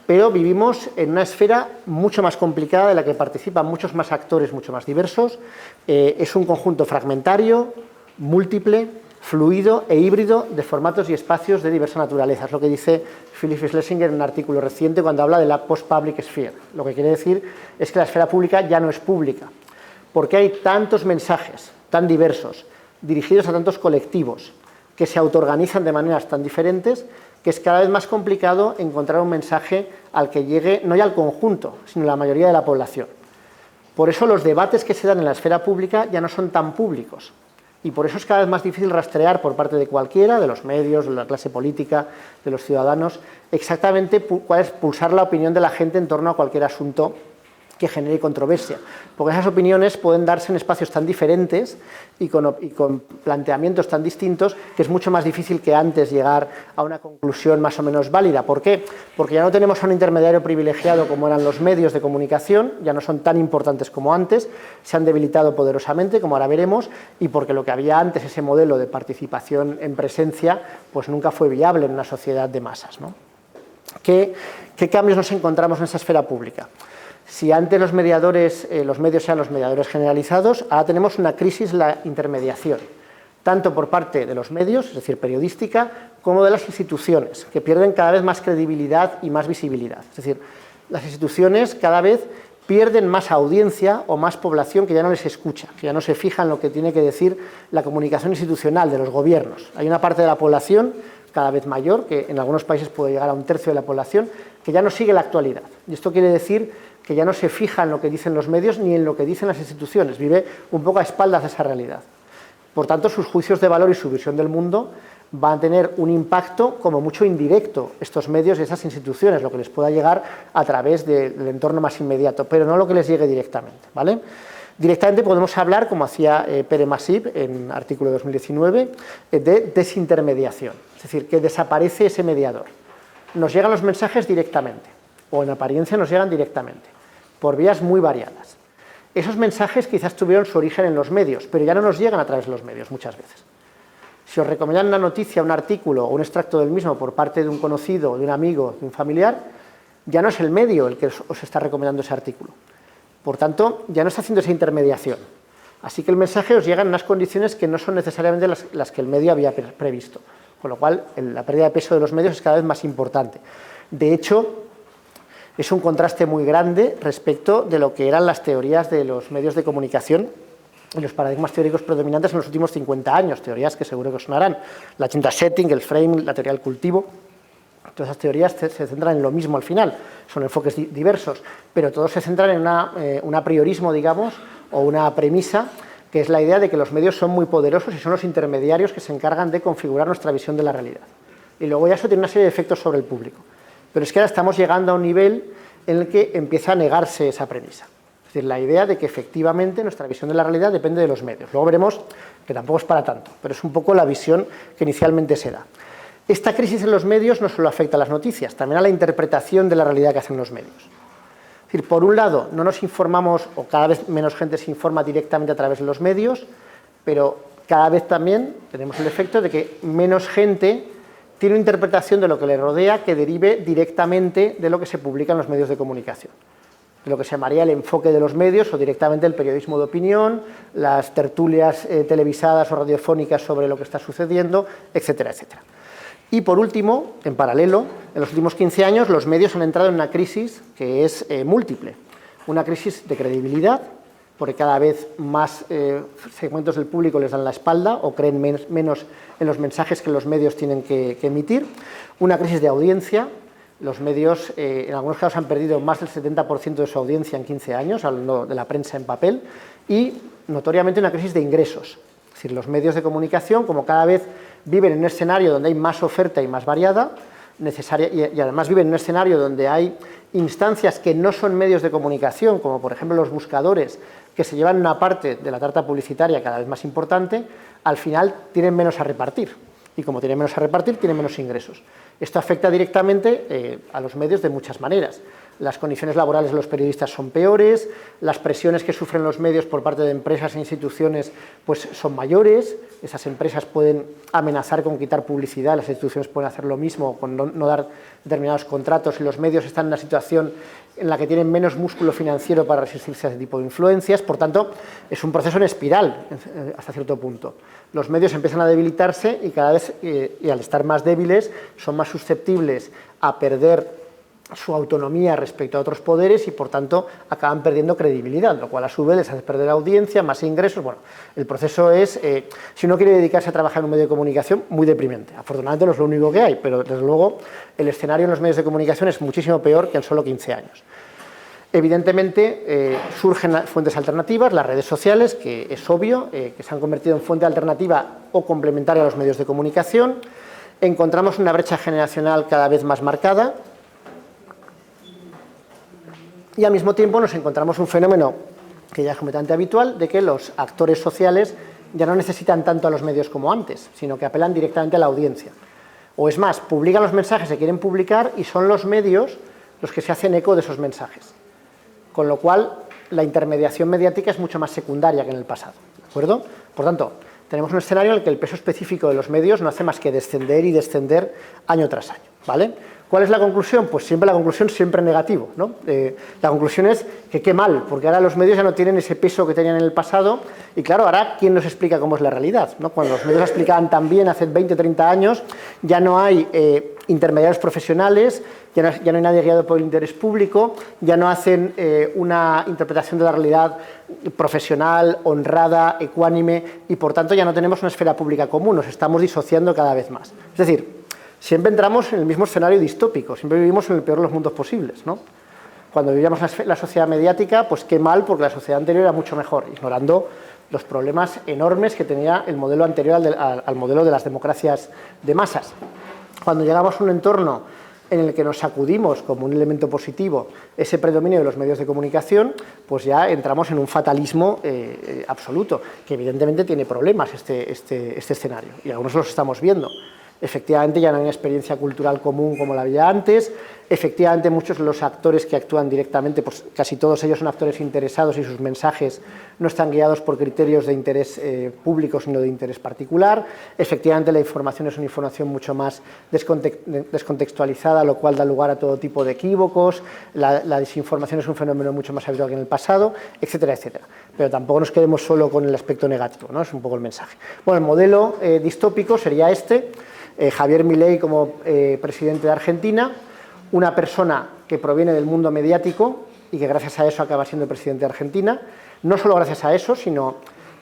pero vivimos en una esfera mucho más complicada de la que participan muchos más actores, mucho más diversos. Es un conjunto fragmentario, múltiple, fluido e híbrido de formatos y espacios de diversa naturaleza. Es lo que dice Philip Schlesinger en un artículo reciente cuando habla de la post-public sphere. Lo que quiere decir es que la esfera pública ya no es pública, porque hay tantos mensajes tan diversos, dirigidos a tantos colectivos, que se autoorganizan de maneras tan diferentes, que es cada vez más complicado encontrar un mensaje al que llegue no ya al conjunto, sino a la mayoría de la población. Por eso los debates que se dan en la esfera pública ya no son tan públicos. Y por eso es cada vez más difícil rastrear por parte de cualquiera, de los medios, de la clase política, de los ciudadanos, exactamente cuál es pulsar la opinión de la gente en torno a cualquier asunto que genere controversia. Porque esas opiniones pueden darse en espacios tan diferentes y con planteamientos tan distintos que es mucho más difícil que antes llegar a una conclusión más o menos válida. ¿Por qué? Porque ya no tenemos a un intermediario privilegiado como eran los medios de comunicación, ya no son tan importantes como antes, se han debilitado poderosamente, como ahora veremos, y porque lo que había antes, ese modelo de participación en presencia, pues nunca fue viable en una sociedad de masas, ¿no? ¿Qué cambios nos encontramos en esa esfera pública? Si antes los medios eran los mediadores generalizados, ahora tenemos una crisis en la intermediación, tanto por parte de los medios, es decir, periodística, como de las instituciones, que pierden cada vez más credibilidad y más visibilidad. Es decir, las instituciones cada vez pierden más audiencia o más población que ya no les escucha, que ya no se fija en lo que tiene que decir la comunicación institucional de los gobiernos. Hay una parte de la población cada vez mayor, que en algunos países puede llegar a 1/3 de la población, que ya no sigue la actualidad. Y esto quiere decir que ya no se fija en lo que dicen los medios ni en lo que dicen las instituciones, vive un poco a espaldas de esa realidad. Por tanto, sus juicios de valor y su visión del mundo van a tener un impacto como mucho indirecto, estos medios y esas instituciones, lo que les pueda llegar a través del entorno más inmediato, pero no lo que les llegue directamente, ¿vale? Directamente podemos hablar, como hacía Pere Masip en artículo 2019, de desintermediación, es decir, que desaparece ese mediador. Nos llegan los mensajes directamente, o en apariencia nos llegan directamente, por vías muy variadas. Esos mensajes quizás tuvieron su origen en los medios, pero ya no nos llegan a través de los medios muchas veces. Si os recomiendan una noticia, un artículo o un extracto del mismo por parte de un conocido, de un amigo, de un familiar, ya no es el medio el que os está recomendando ese artículo. Por tanto, ya no está haciendo esa intermediación. Así que el mensaje os llega en unas condiciones que no son necesariamente las que el medio había previsto, con lo cual la pérdida de peso de los medios es cada vez más importante. De hecho, es un contraste muy grande respecto de lo que eran las teorías de los medios de comunicación y los paradigmas teóricos predominantes en los últimos 50 años, teorías que seguro que os sonarán, la agenda setting, el frame, la teoría del cultivo. Todas esas teorías se centran en lo mismo al final, son enfoques diversos, pero todos se centran en un apriorismo, digamos, o una premisa, que es la idea de que los medios son muy poderosos y son los intermediarios que se encargan de configurar nuestra visión de la realidad. Y luego ya eso tiene una serie de efectos sobre el público. Pero es que ahora estamos llegando a un nivel en el que empieza a negarse esa premisa. Es decir, la idea de que efectivamente nuestra visión de la realidad depende de los medios. Luego veremos que tampoco es para tanto, pero es un poco la visión que inicialmente se da. Esta crisis en los medios no solo afecta a las noticias, también a la interpretación de la realidad que hacen los medios. Es decir, por un lado, no nos informamos, o cada vez menos gente se informa directamente a través de los medios, pero cada vez también tenemos el efecto de que menos gente tiene una interpretación de lo que le rodea que derive directamente de lo que se publica en los medios de comunicación, de lo que se llamaría el enfoque de los medios o directamente el periodismo de opinión, las tertulias televisadas o radiofónicas sobre lo que está sucediendo, etcétera, etcétera. Y por último, en paralelo, en los últimos 15 años los medios han entrado en una crisis que es múltiple, una crisis de credibilidad, porque cada vez más segmentos del público les dan la espalda o creen menos en los mensajes que los medios tienen que emitir, una crisis de audiencia. Los medios en algunos casos han perdido más del 70% de su audiencia en 15 años, hablando de la prensa en papel, y notoriamente una crisis de ingresos. Es decir, los medios de comunicación, como cada vez viven en un escenario donde hay más oferta y más variada, y además viven en un escenario donde hay instancias que no son medios de comunicación, como por ejemplo los buscadores, que se llevan una parte de la tarta publicitaria cada vez más importante, al final tienen menos a repartir. Y como tienen menos a repartir, tienen menos ingresos. Esto afecta directamente a los medios de muchas maneras. Las condiciones laborales de los periodistas son peores, las presiones que sufren los medios por parte de empresas e instituciones pues, son mayores, esas empresas pueden amenazar con quitar publicidad, las instituciones pueden hacer lo mismo, con no dar determinados contratos, y los medios están en una situación en la que tienen menos músculo financiero para resistirse a ese tipo de influencias. Por tanto, es un proceso en espiral hasta cierto punto. Los medios empiezan a debilitarse y cada vez, y al estar más débiles, son más susceptibles a perder su autonomía respecto a otros poderes y, por tanto, acaban perdiendo credibilidad, lo cual a su vez les hace perder audiencia, más ingresos. Bueno, el proceso es, si uno quiere dedicarse a trabajar en un medio de comunicación, muy deprimente. Afortunadamente no es lo único que hay, pero desde luego el escenario en los medios de comunicación es muchísimo peor que en solo 15 años. Evidentemente surgen fuentes alternativas, las redes sociales, que es obvio, que se han convertido en fuente alternativa o complementaria a los medios de comunicación. Encontramos una brecha generacional cada vez más marcada, y al mismo tiempo nos encontramos un fenómeno que ya es completamente habitual, de que los actores sociales ya no necesitan tanto a los medios como antes, sino que apelan directamente a la audiencia. O es más, publican los mensajes que quieren publicar y son los medios los que se hacen eco de esos mensajes. Con lo cual, la intermediación mediática es mucho más secundaria que en el pasado, ¿de acuerdo? Por tanto, tenemos un escenario en el que el peso específico de los medios no hace más que descender y descender año tras año, ¿vale? ¿Cuál es la conclusión? Pues siempre la conclusión siempre negativo, ¿no? La conclusión es que qué mal, porque ahora los medios ya no tienen ese peso que tenían en el pasado y claro, ahora ¿quién nos explica cómo es la realidad? ¿No? Cuando los medios la explicaban tan bien hace 20, 30 años, ya no hay intermediarios profesionales, ya no hay nadie guiado por el interés público, ya no hacen una interpretación de la realidad profesional, honrada, ecuánime, y por tanto ya no tenemos una esfera pública común, nos estamos disociando cada vez más. Es decir, siempre entramos en el mismo escenario distópico, siempre vivimos en el peor de los mundos posibles, ¿no? Cuando vivíamos la sociedad mediática, pues qué mal, porque la sociedad anterior era mucho mejor, ignorando los problemas enormes que tenía el modelo anterior al modelo de las democracias de masas. Cuando llegamos a un entorno en el que nos sacudimos como un elemento positivo ese predominio de los medios de comunicación, pues ya entramos en un fatalismo absoluto, que evidentemente tiene problemas este escenario, y algunos los estamos viendo. Efectivamente ya no hay una experiencia cultural común como la había antes, efectivamente muchos de los actores que actúan directamente, pues casi todos ellos son actores interesados y sus mensajes no están guiados por criterios de interés público sino de interés particular, efectivamente la información es una información mucho más descontextualizada, lo cual da lugar a todo tipo de equívocos, la desinformación es un fenómeno mucho más habitual que en el pasado, etcétera, etcétera. Pero tampoco nos quedemos solo con el aspecto negativo, ¿no? Es un poco el mensaje. Bueno, el modelo distópico sería este. Javier Milei como presidente de Argentina, una persona que proviene del mundo mediático y que gracias a eso acaba siendo presidente de Argentina, no solo gracias a eso, sino,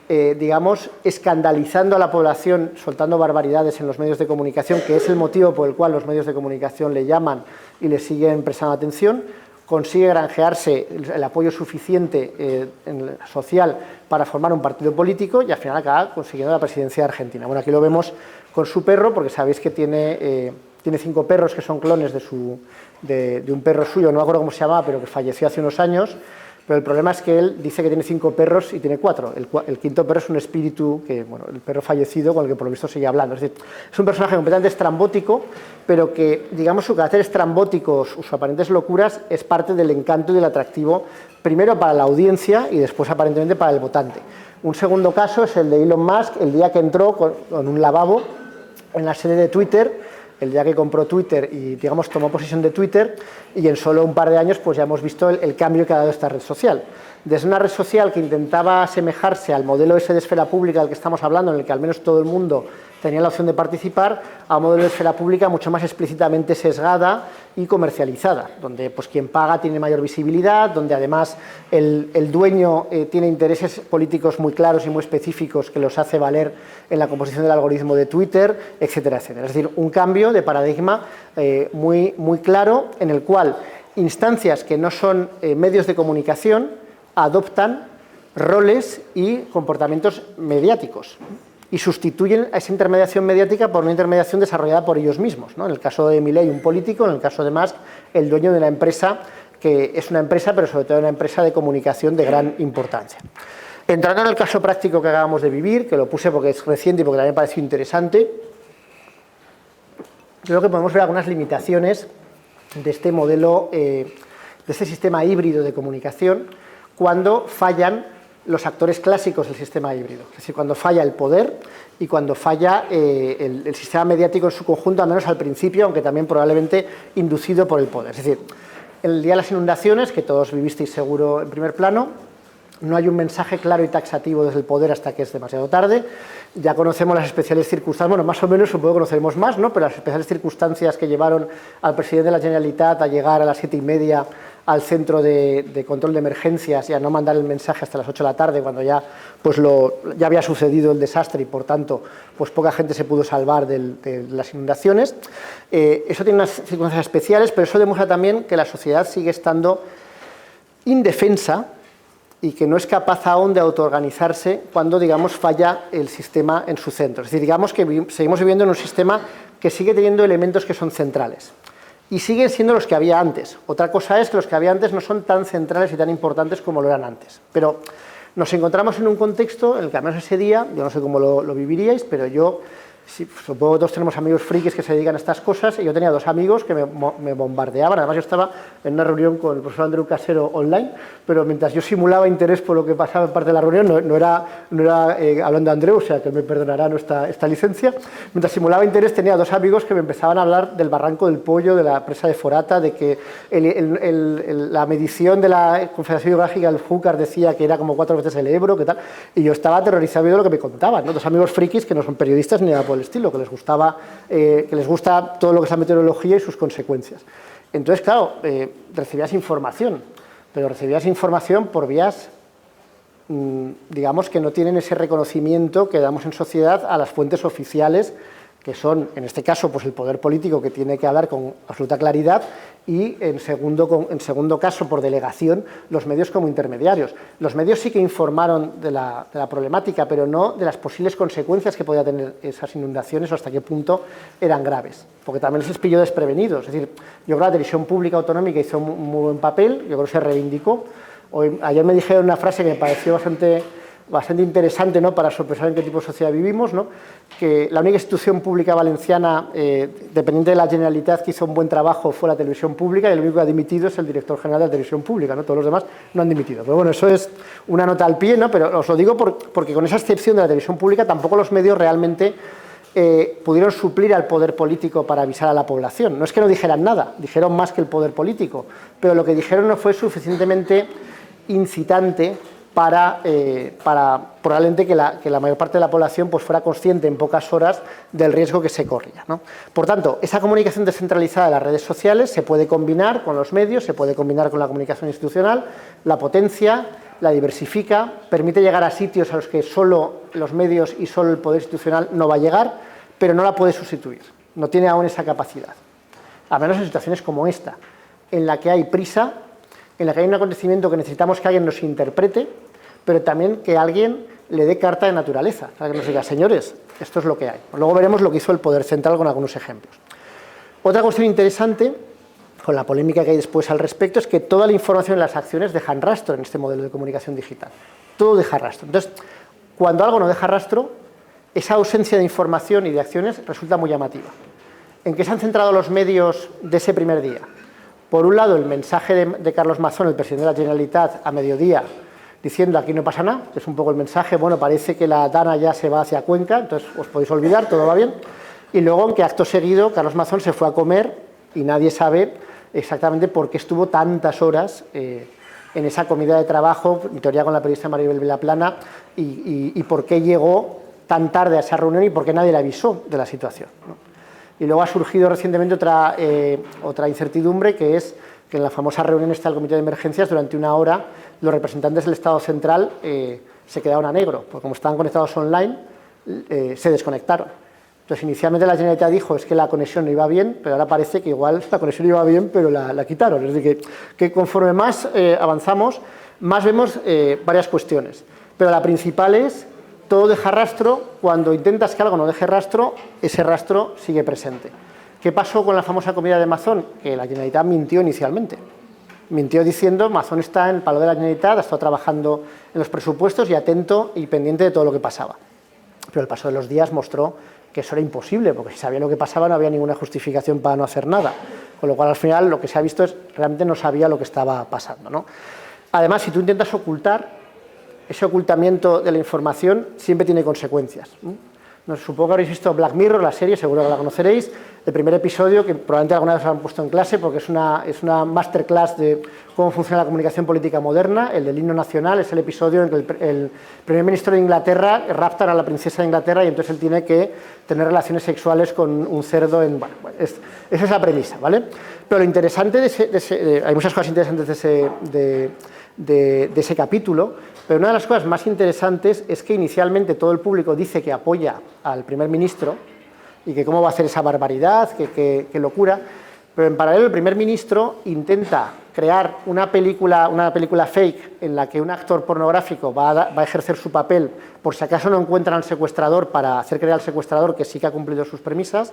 digamos, escandalizando a la población, soltando barbaridades en los medios de comunicación, que es el motivo por el cual los medios de comunicación le llaman y le siguen prestando atención, consigue granjearse el apoyo suficiente social para formar un partido político y al final acaba consiguiendo la presidencia de Argentina. Bueno, aquí lo vemos con su perro, porque sabéis que tiene 5 perros que son clones de un perro suyo, no me acuerdo cómo se llamaba, pero que falleció hace unos años, Pero el problema es que él dice que tiene 5 perros y tiene 4. El quinto perro es un espíritu, que, bueno, el perro fallecido con el que por lo visto sigue hablando. Es decir, es un personaje completamente estrambótico, pero que, digamos, su carácter estrambótico, sus aparentes locuras, es parte del encanto y del atractivo, primero para la audiencia y después aparentemente para el votante. Un segundo caso es el de Elon Musk, el día que entró con un lavabo en la sede de Twitter, el día que compró Twitter y, digamos, tomó posesión de Twitter, y en solo un par de años pues ya hemos visto el cambio que ha dado esta red social. Desde una red social que intentaba asemejarse al modelo ese de esfera pública del que estamos hablando, en el que al menos todo el mundo tenía la opción de participar, a un modelo de esfera pública mucho más explícitamente sesgada y comercializada, donde pues, quien paga tiene mayor visibilidad, donde además el dueño tiene intereses políticos muy claros y muy específicos que los hace valer en la composición del algoritmo de Twitter, etcétera, etcétera. Es decir, un cambio de paradigma muy claro, en el cual instancias que no son medios de comunicación adoptan roles y comportamientos mediáticos y sustituyen a esa intermediación mediática por una intermediación desarrollada por ellos mismos, ¿no? En el caso de Milei, un político; en el caso de Musk, el dueño de una empresa que es una empresa, pero sobre todo una empresa de comunicación de gran importancia. Entrando en el caso práctico que acabamos de vivir, que lo puse porque es reciente y porque también me pareció interesante, creo que podemos ver algunas limitaciones de este modelo, de este sistema híbrido de comunicación, cuando fallan los actores clásicos del sistema híbrido. Es decir, cuando falla el poder y cuando falla el sistema mediático en su conjunto, al menos al principio, aunque también probablemente inducido por el poder. Es decir, el día de las inundaciones, que todos vivisteis seguro en primer plano, no hay un mensaje claro y taxativo desde el poder hasta que es demasiado tarde. Ya conocemos las especiales circunstancias, bueno, más o menos supongo que conoceremos más, ¿no? Pero las especiales circunstancias que llevaron al presidente de la Generalitat a llegar a las 7:30 al centro de control de emergencias y a no mandar el mensaje hasta las 8 de la tarde, cuando ya, pues ya había sucedido el desastre y, por tanto, pues poca gente se pudo salvar de las inundaciones. Eso tiene unas circunstancias especiales, pero eso demuestra también que la sociedad sigue estando indefensa y que no es capaz aún de autoorganizarse cuando, digamos, falla el sistema en su centro. Es decir, digamos que seguimos viviendo en un sistema que sigue teniendo elementos que son centrales y siguen siendo los que había antes. Otra cosa es que los que había antes no son tan centrales y tan importantes como lo eran antes. Pero nos encontramos en un contexto en el que, al menos ese día, yo no sé cómo lo viviríais, pero yo, sí, supongo que todos tenemos amigos frikis que se dedican a estas cosas, y yo tenía 2 amigos que me bombardeaban. Además, yo estaba en una reunión con el profesor Andreu Casero online, pero mientras yo simulaba interés por lo que pasaba en parte de la reunión, no era hablando de Andreu, o sea que me perdonará esta licencia, mientras simulaba interés tenía 2 amigos que me empezaban a hablar del Barranco del Pollo, de la presa de Forata, de que la medición de la Confederación Hidrográfica del Júcar decía que era como 4 veces el Ebro, que tal, y yo estaba aterrorizado de lo que me contaban, ¿no? 2 amigos frikis que no son periodistas ni nada por el estilo, que les gusta todo lo que es la meteorología y sus consecuencias. Entonces, claro, recibías información, pero recibías información por vías, digamos, que no tienen ese reconocimiento que damos en sociedad a las fuentes oficiales, que son, en este caso, pues el poder político, que tiene que hablar con absoluta claridad, y en segundo caso, por delegación, los medios como intermediarios. Los medios sí que informaron de la problemática, pero no de las posibles consecuencias que podían tener esas inundaciones o hasta qué punto eran graves, porque también les pilló desprevenidos. Es decir, yo creo que la televisión pública autonómica hizo un muy buen papel, yo creo que se reivindicó. Ayer me dijeron una frase que me pareció bastante interesante, ¿no?, para sorpresar en qué tipo de sociedad vivimos, ¿no?, que la única institución pública valenciana dependiente de la Generalitat que hizo un buen trabajo fue la televisión pública, y el único que ha dimitido es el director general de la televisión pública, ¿no? Todos los demás no han dimitido. Pero bueno, eso es una nota al pie, ¿no?, pero os lo digo porque con esa excepción de la televisión pública tampoco los medios realmente pudieron suplir al poder político para avisar a la población. No es que no dijeran nada, dijeron más que el poder político, pero lo que dijeron no fue suficientemente incitante para probablemente que la mayor parte de la población pues fuera consciente en pocas horas del riesgo que se corría, ¿no? Por tanto, esa comunicación descentralizada de las redes sociales se puede combinar con los medios, se puede combinar con la comunicación institucional, la potencia, la diversifica, permite llegar a sitios a los que solo los medios y solo el poder institucional no va a llegar, pero no la puede sustituir, no tiene aún esa capacidad. A menos en situaciones como esta, en la que hay prisa, en la que hay un acontecimiento que necesitamos que alguien nos interprete, pero también que alguien le dé carta de naturaleza, para que nos diga, señores, esto es lo que hay. Luego veremos lo que hizo el poder central con algunos ejemplos. Otra cuestión interesante con la polémica que hay después al respecto, es que toda la información y las acciones dejan rastro en este modelo de comunicación digital. Todo deja rastro. Entonces, cuando algo no deja rastro, esa ausencia de información y de acciones resulta muy llamativa. ¿En qué se han centrado los medios de ese primer día? Por un lado, el mensaje de Carlos Mazón, el presidente de la Generalitat, a mediodía, diciendo aquí no pasa nada, que es un poco el mensaje, bueno, parece que la Dana ya se va hacia Cuenca, entonces os podéis olvidar, todo va bien. Y luego, en que acto seguido, Carlos Mazón se fue a comer y nadie sabe exactamente por qué estuvo tantas horas en esa comida de trabajo, en teoría con la periodista Maribel Vilaplana, y por qué llegó tan tarde a esa reunión y por qué nadie le avisó de la situación, ¿no? Y luego ha surgido recientemente otra incertidumbre, que es que en la famosa reunión esta del Comité de Emergencias, durante una hora, los representantes del Estado Central se quedaron a negro, porque como estaban conectados online, se desconectaron. Entonces, inicialmente la Generalitat dijo es que la conexión no iba bien, pero ahora parece que igual la conexión iba bien, pero la quitaron. Es decir, que conforme más avanzamos, más vemos varias cuestiones. Pero la principal es, todo deja rastro, cuando intentas que algo no deje rastro, ese rastro sigue presente. ¿Qué pasó con la famosa comida de Mazón? Que la Generalitat mintió inicialmente. Mintió diciendo, Mazón está en el palo de la Generalitat, ha estado trabajando en los presupuestos y atento y pendiente de todo lo que pasaba. Pero el paso de los días mostró que eso era imposible, porque si sabía lo que pasaba no había ninguna justificación para no hacer nada. Con lo cual, al final, lo que se ha visto es realmente no sabía lo que estaba pasando, ¿no? Además, si tú intentas ocultar, ese ocultamiento de la información siempre tiene consecuencias, ¿no? Supongo que habréis visto Black Mirror, la serie, seguro que la conoceréis. El primer episodio, que probablemente alguna vez os han puesto en clase, porque es una masterclass de cómo funciona la comunicación política moderna. El del himno nacional es el episodio en que el primer ministro de Inglaterra rapta a la princesa de Inglaterra y entonces él tiene que tener relaciones sexuales con un cerdo. Bueno, esa es la premisa, ¿vale? Pero lo interesante hay muchas cosas interesantes de ese capítulo, pero una de las cosas más interesantes es que inicialmente todo el público dice que apoya al primer ministro y que cómo va a hacer esa barbaridad, que locura, pero en paralelo el primer ministro intenta crear una película fake en la que un actor pornográfico va a ejercer su papel por si acaso no encuentran al secuestrador para hacer creer al secuestrador que sí que ha cumplido sus premisas.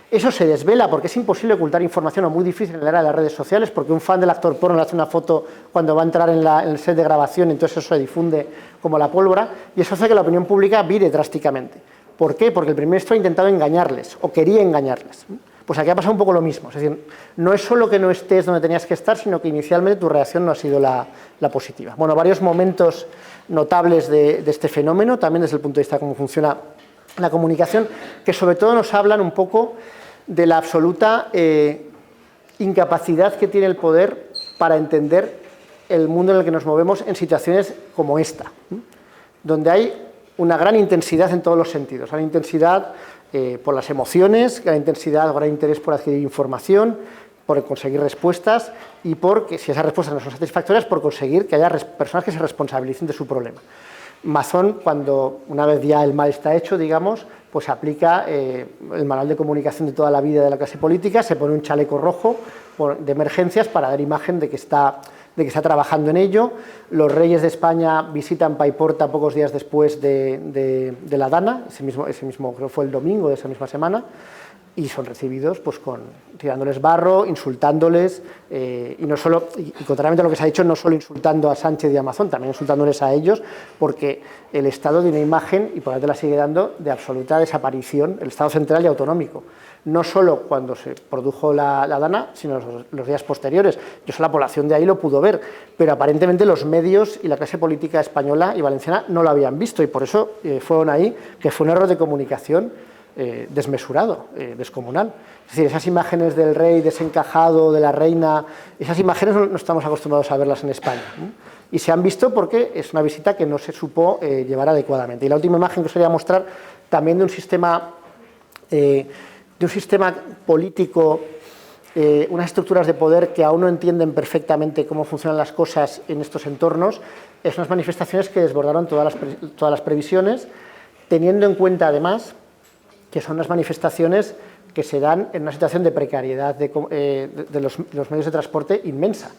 Eso se desvela porque es imposible ocultar información o muy difícil en la era de las redes sociales, porque un fan del actor porno le hace una foto cuando va a entrar en el set de grabación, entonces eso se difunde como la pólvora y eso hace que la opinión pública vire drásticamente. ¿Por qué? Porque el primer ministro ha intentado engañarles o quería engañarles. Pues aquí ha pasado un poco lo mismo, es decir, no es solo que no estés donde tenías que estar, sino que inicialmente tu reacción no ha sido la positiva. Bueno, varios momentos notables de este fenómeno, también desde el punto de vista de cómo funciona la comunicación, que sobre todo nos hablan un poco de la absoluta incapacidad que tiene el poder para entender el mundo en el que nos movemos en situaciones como esta, donde hay una gran intensidad en todos los sentidos, gran intensidad por las emociones, gran intensidad, gran interés por adquirir información, por conseguir respuestas y porque, si esas respuestas no son satisfactorias, por conseguir que haya personas que se responsabilicen de su problema. Mazón, cuando una vez ya el mal está hecho, digamos, pues aplica el manual de comunicación de toda la vida de la clase política, se pone un chaleco rojo de emergencias para dar imagen de que está trabajando en ello. Los reyes de España visitan Paiporta pocos días después de la Dana, ese mismo creo fue el domingo de esa misma semana, y son recibidos pues tirándoles barro, insultándoles, y contrariamente a lo que se ha dicho, no solo insultando a Sánchez y a Mazón, también insultándoles a ellos, porque el Estado tiene una imagen, y por ahora te la sigue dando, de absoluta desaparición, el Estado central y autonómico. No solo cuando se produjo la Dana, sino los días posteriores. Yo sé, la población de ahí lo pudo ver, pero aparentemente los medios y la clase política española y valenciana no lo habían visto, y por eso fueron ahí, que fue un error de comunicación desmesurado, descomunal. Es decir, esas imágenes del rey desencajado, de la reina, esas imágenes no estamos acostumbrados a verlas en España, ¿no? Y se han visto porque es una visita que no se supo llevar adecuadamente. Y la última imagen que os quería mostrar, también de un sistema político, unas estructuras de poder que aún no entienden perfectamente cómo funcionan las cosas en estos entornos, es unas manifestaciones que desbordaron todas las previsiones, teniendo en cuenta además que son unas manifestaciones que se dan en una situación de precariedad de los medios de transporte inmensa.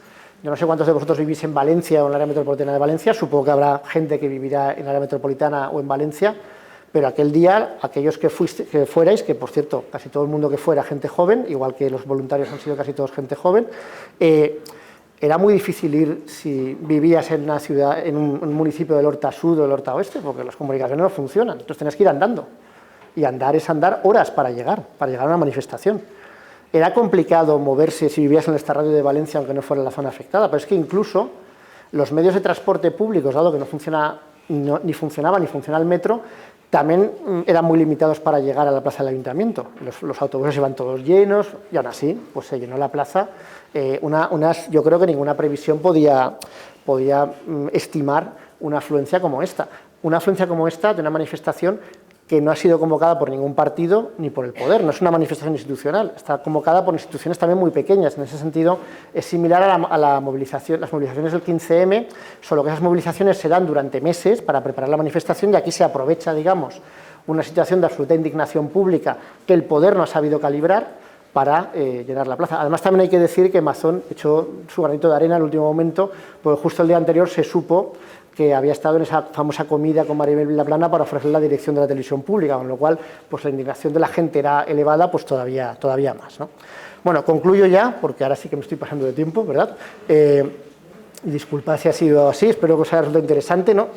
Yo no sé cuántos de vosotros vivís en Valencia o en el área metropolitana de Valencia, supongo que habrá gente que vivirá en el área metropolitana o en Valencia, Pero aquel día, aquellos que fuerais, que por cierto, casi todo el mundo que fuera gente joven, igual que los voluntarios han sido casi todos gente joven, era muy difícil ir si vivías en una ciudad, en un municipio del Horta Sur o del Horta Oeste, porque las comunicaciones no funcionan, entonces tenías que ir andando. Y andar es andar horas para llegar a una manifestación. Era complicado moverse si vivías en el Estarradio de Valencia, aunque no fuera la zona afectada, pero es que incluso los medios de transporte públicos, dado que no funciona, ni funcionaba el metro, también eran muy limitados para llegar a la plaza del Ayuntamiento. Los autobuses iban todos llenos y aún así pues se llenó la plaza. Yo creo que ninguna previsión podía estimar una afluencia como esta. Una afluencia como esta de una manifestación que no ha sido convocada por ningún partido ni por el poder, no es una manifestación institucional, está convocada por instituciones también muy pequeñas. En ese sentido es similar a las movilizaciones del 15M, solo que esas movilizaciones se dan durante meses para preparar la manifestación y aquí se aprovecha, digamos, una situación de absoluta indignación pública que el poder no ha sabido calibrar para llenar la plaza. Además, también hay que decir que Mazón echó su granito de arena en el último momento, porque justo el día anterior se supo que había estado en esa famosa comida con Maribel Vilaplana para ofrecer la dirección de la televisión pública, con lo cual pues la indignación de la gente era elevada, pues todavía más, ¿no? Bueno, concluyo ya, porque ahora sí que me estoy pasando de tiempo, ¿verdad? Y disculpad si ha sido así, espero que os haya resultado interesante, ¿no?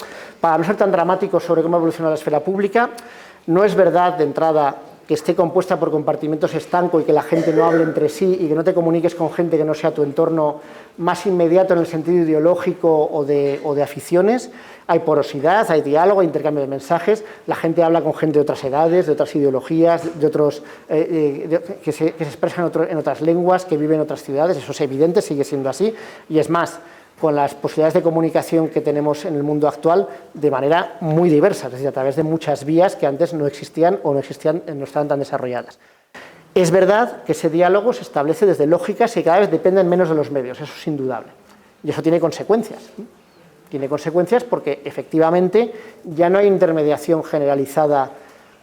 Para no ser tan dramático sobre cómo evoluciona la esfera pública, no es verdad de entrada que esté compuesta por compartimentos estancos y que la gente no hable entre sí y que no te comuniques con gente que no sea tu entorno más inmediato en el sentido ideológico o de aficiones. Hay porosidad, hay diálogo, hay intercambio de mensajes, la gente habla con gente de otras edades, de otras ideologías, de otros, que se expresan en otras lenguas, que viven en otras ciudades, eso es evidente, sigue siendo así, y es más, con las posibilidades de comunicación que tenemos en el mundo actual de manera muy diversa, es decir, a través de muchas vías que antes no existían o no estaban tan desarrolladas. Es verdad que ese diálogo se establece desde lógicas que cada vez dependen menos de los medios, eso es indudable, y eso tiene consecuencias. Tiene consecuencias porque efectivamente ya no hay intermediación generalizada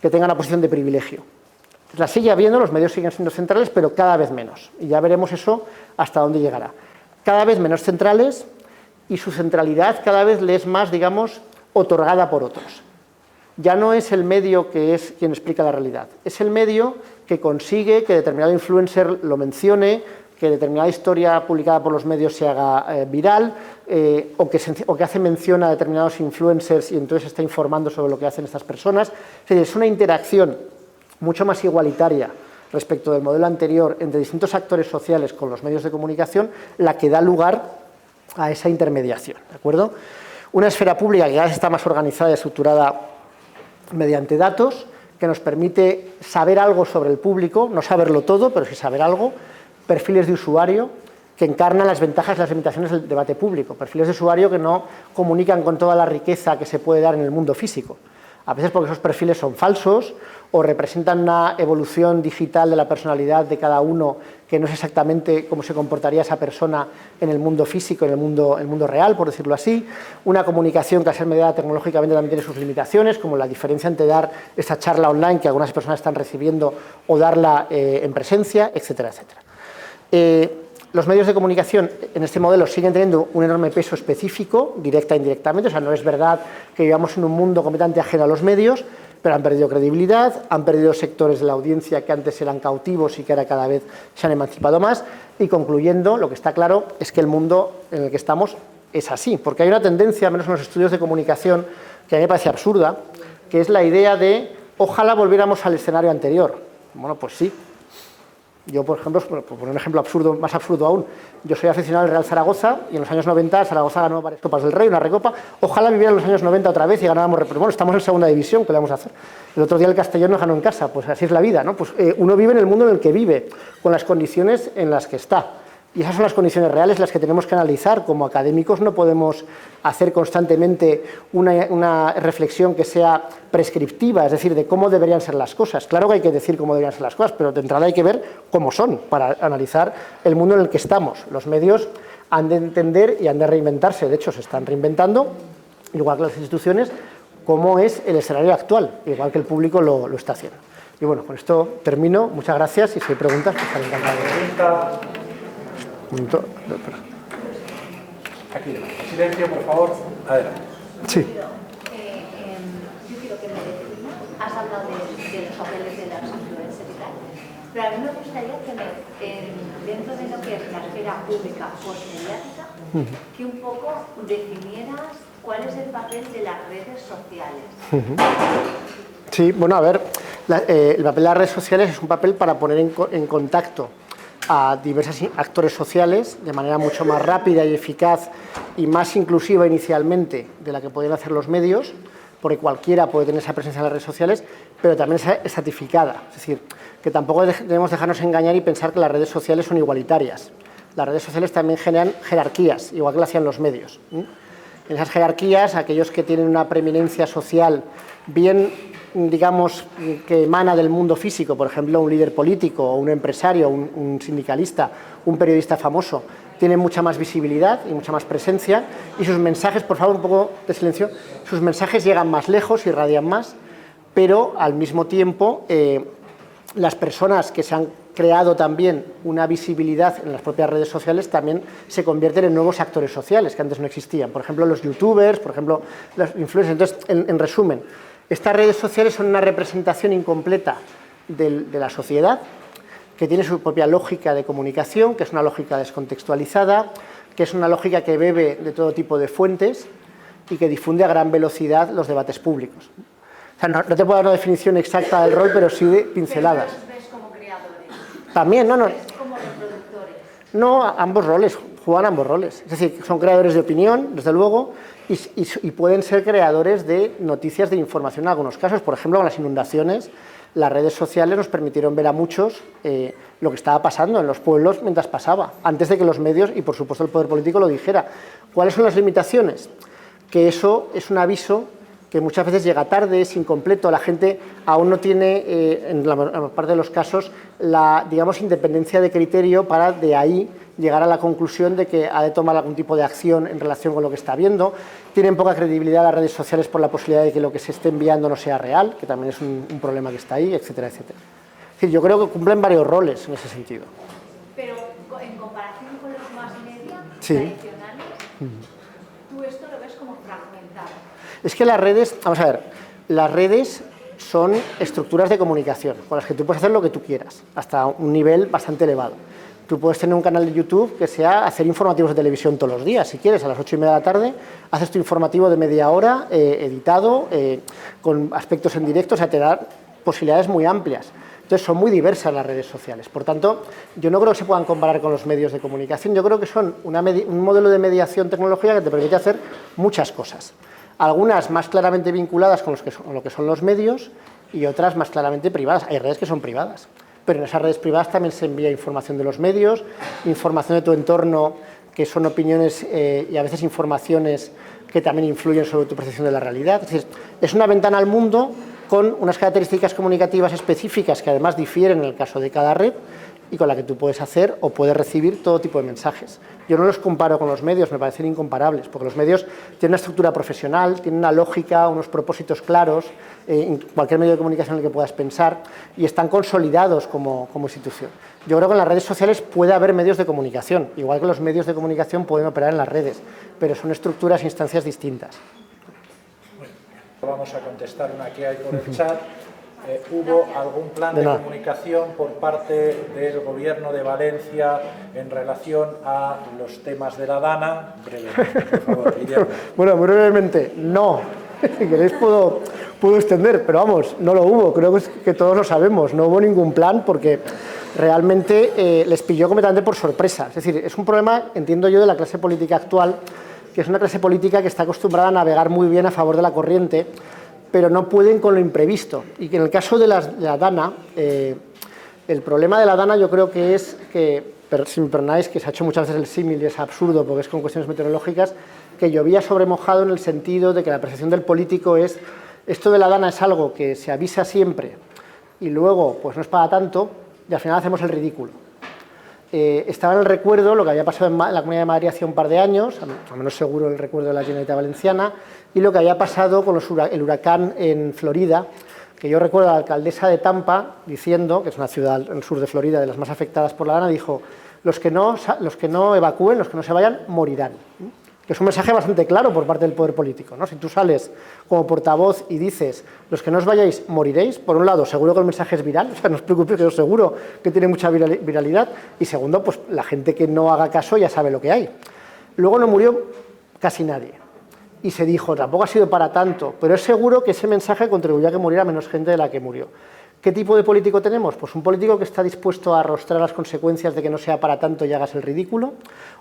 que tenga una posición de privilegio. La sigue habiendo, los medios siguen siendo centrales, pero cada vez menos, y ya veremos eso hasta dónde llegará. Cada vez menos centrales y su centralidad cada vez le es más, digamos, otorgada por otros. Ya no es el medio que es quien explica la realidad, es el medio que consigue que determinado influencer lo mencione, que determinada historia publicada por los medios se haga viral o que hace mención a determinados influencers y entonces está informando sobre lo que hacen estas personas. Es una interacción mucho más igualitaria respecto del modelo anterior entre distintos actores sociales con los medios de comunicación, la que da lugar a esa intermediación, ¿de acuerdo? Una esfera pública que ya está más organizada y estructurada mediante datos, que nos permite saber algo sobre el público, no saberlo todo, pero sí saber algo, perfiles de usuario que encarnan las ventajas y las limitaciones del debate público, perfiles de usuario que no comunican con toda la riqueza que se puede dar en el mundo físico, a veces porque esos perfiles son falsos o representan una evolución digital de la personalidad de cada uno que no es exactamente cómo se comportaría esa persona en el mundo físico, en el mundo real, por decirlo así. Una comunicación que al ser mediada tecnológicamente también tiene sus limitaciones, como la diferencia entre dar esa charla online que algunas personas están recibiendo o darla en presencia, etcétera, etcétera. Los medios de comunicación en este modelo siguen teniendo un enorme peso específico, directa e indirectamente, o sea, no es verdad que vivamos en un mundo completamente ajeno a los medios, pero han perdido credibilidad, han perdido sectores de la audiencia que antes eran cautivos y que ahora cada vez se han emancipado más, y concluyendo, lo que está claro es que el mundo en el que estamos es así, porque hay una tendencia, al menos en los estudios de comunicación, que a mí me parece absurda, que es la idea de ojalá volviéramos al escenario anterior. Bueno, pues sí. Yo, por ejemplo, por poner un ejemplo absurdo, más absurdo aún, yo soy aficionado al Real Zaragoza y en los años 90 Zaragoza ganó varias Copas del Rey, una recopa. Ojalá viviera en los años 90 otra vez y ganáramos. Bueno, estamos en segunda división, ¿qué le vamos a hacer? El otro día el Castellón nos ganó en casa, pues así es la vida, ¿no? Pues uno vive en el mundo en el que vive, con las condiciones en las que está. Y esas son las condiciones reales las que tenemos que analizar. Como académicos no podemos hacer constantemente una reflexión que sea prescriptiva, es decir, de cómo deberían ser las cosas. Claro que hay que decir cómo deberían ser las cosas, pero de entrada hay que ver cómo son para analizar el mundo en el que estamos. Los medios han de entender y han de reinventarse, de hecho se están reinventando, igual que las instituciones, cómo es el escenario actual, igual que el público lo está haciendo. Y bueno, con esto termino. Muchas gracias y si hay preguntas, pues estaré encantado. Aquí, silencio, por favor. Adelante. Sí. Yo quiero que me definas Pero a mí me gustaría tener dentro de lo que es la esfera pública postmediática, que un poco definieras cuál es el papel de las redes sociales. Sí, bueno, a ver, el papel de las redes sociales es un papel para poner en contacto a diversos actores sociales de manera mucho más rápida y eficaz y más inclusiva inicialmente de la que podían hacer los medios, porque cualquiera puede tener esa presencia en las redes sociales, pero también es estratificada. Es decir, que tampoco debemos dejarnos engañar y pensar que las redes sociales son igualitarias. Las redes sociales también generan jerarquías, igual que lo hacían los medios. En esas jerarquías, aquellos que tienen una preeminencia social bien, digamos, que emana del mundo físico, por ejemplo, un líder político, o un empresario, un sindicalista, un periodista famoso, tienen mucha más visibilidad y mucha más presencia, y sus mensajes, por favor, un poco de silencio, sus mensajes llegan más lejos y radian más, pero al mismo tiempo las personas que se han creado también una visibilidad en las propias redes sociales también se convierten en nuevos actores sociales que antes no existían. Por ejemplo, los youtubers, por ejemplo, los influencers. Entonces, en resumen, estas redes sociales son una representación incompleta de la sociedad, que tiene su propia lógica de comunicación, que es una lógica descontextualizada, que es una lógica que bebe de todo tipo de fuentes y que difunde a gran velocidad los debates públicos. O sea, no te puedo dar una definición exacta del rol, pero sí de pinceladas. ¿Pero los ves como creadores? También, no. ¿Ves como reproductores? No, ambos roles, juegan ambos roles. Es decir, son creadores de opinión, desde luego, y pueden ser creadores de noticias, de información en algunos casos. Por ejemplo, con las inundaciones, las redes sociales nos permitieron ver a muchos lo que estaba pasando en los pueblos mientras pasaba, antes de que los medios y, por supuesto, el poder político lo dijera. ¿Cuáles son las limitaciones? Que eso es un aviso que muchas veces llega tarde, es incompleto, la gente aún no tiene, en la parte de los casos, la, digamos, independencia de criterio para de ahí llegar a la conclusión de que ha de tomar algún tipo de acción en relación con lo que está viendo. Tienen poca credibilidad las redes sociales por la posibilidad de que lo que se esté enviando no sea real, que también es un problema que está ahí, etcétera, etcétera. Es decir, yo creo que cumplen varios roles en ese sentido. Pero en comparación con los más media Sí. tradicionales, tú esto lo ves como fragmentado. Es que las redes, vamos a ver, las redes son estructuras de comunicación con las que tú puedes hacer lo que tú quieras, hasta un nivel bastante elevado. Tú puedes tener un canal de YouTube que sea hacer informativos de televisión todos los días, si quieres, a las 8:30 de la tarde, haces tu informativo de media hora, editado, con aspectos en directo, o sea, te da posibilidades muy amplias. Entonces, son muy diversas las redes sociales. Por tanto, yo no creo que se puedan comparar con los medios de comunicación. Yo creo que son un modelo de mediación tecnológica que te permite hacer muchas cosas. Algunas más claramente vinculadas con lo que son los medios y otras más claramente privadas. Hay redes que son privadas, pero en esas redes privadas también se envía información de los medios, información de tu entorno, que son opiniones y a veces informaciones que también influyen sobre tu percepción de la realidad. Es decir, es una ventana al mundo con unas características comunicativas específicas que además difieren en el caso de cada red y con la que tú puedes hacer o puedes recibir todo tipo de mensajes. Yo no los comparo con los medios, me parecen incomparables, porque los medios tienen una estructura profesional, tienen una lógica, unos propósitos claros, en cualquier medio de comunicación en el que puedas pensar, y están consolidados como institución. Yo creo que en las redes sociales puede haber medios de comunicación, igual que los medios de comunicación pueden operar en las redes, pero son estructuras e instancias distintas. Vamos a contestar una que hay por el chat. ¿Hubo algún plan de comunicación por parte del Gobierno de Valencia en relación a los temas de la Dana? Brevemente, por favor, Guillermo. Bueno, muy brevemente, no. Si queréis puedo extender, pero vamos, no lo hubo. Creo que todos lo sabemos. No hubo ningún plan porque realmente les pilló completamente por sorpresa. Es decir, es un problema, entiendo yo, de la clase política actual, que es una clase política que está acostumbrada a navegar muy bien a favor de la corriente, pero no pueden con lo imprevisto. Y que en el caso de la Dana, el problema de la Dana yo creo que es que, si me perdonáis, que se ha hecho muchas veces el símil y es absurdo porque es con cuestiones meteorológicas, que llovía sobre mojado en el sentido de que la percepción del político es, esto de la Dana es algo que se avisa siempre y luego pues no es para tanto y al final hacemos el ridículo. Estaba en el recuerdo lo que había pasado en la Comunidad de Madrid hace un par de años, al menos seguro el recuerdo de la Generalitat Valenciana, y lo que había pasado con el huracán en Florida, que yo recuerdo a la alcaldesa de Tampa diciendo, que es una ciudad en el sur de Florida de las más afectadas por la Dana, dijo, los que no evacúen, los que no se vayan, morirán. Que que es un mensaje bastante claro por parte del poder político, ¿no? Si tú sales como portavoz y dices, los que no os vayáis moriréis, por un lado, seguro que el mensaje es viral, o sea, no os preocupéis, que yo seguro que tiene mucha viralidad, y segundo, pues la gente que no haga caso ya sabe lo que hay. Luego no murió casi nadie, y se dijo, tampoco ha sido para tanto, pero es seguro que ese mensaje contribuyó a que muriera menos gente de la que murió. ¿Qué tipo de político tenemos? Pues un político que está dispuesto a arrostrar las consecuencias de que no sea para tanto y hagas el ridículo,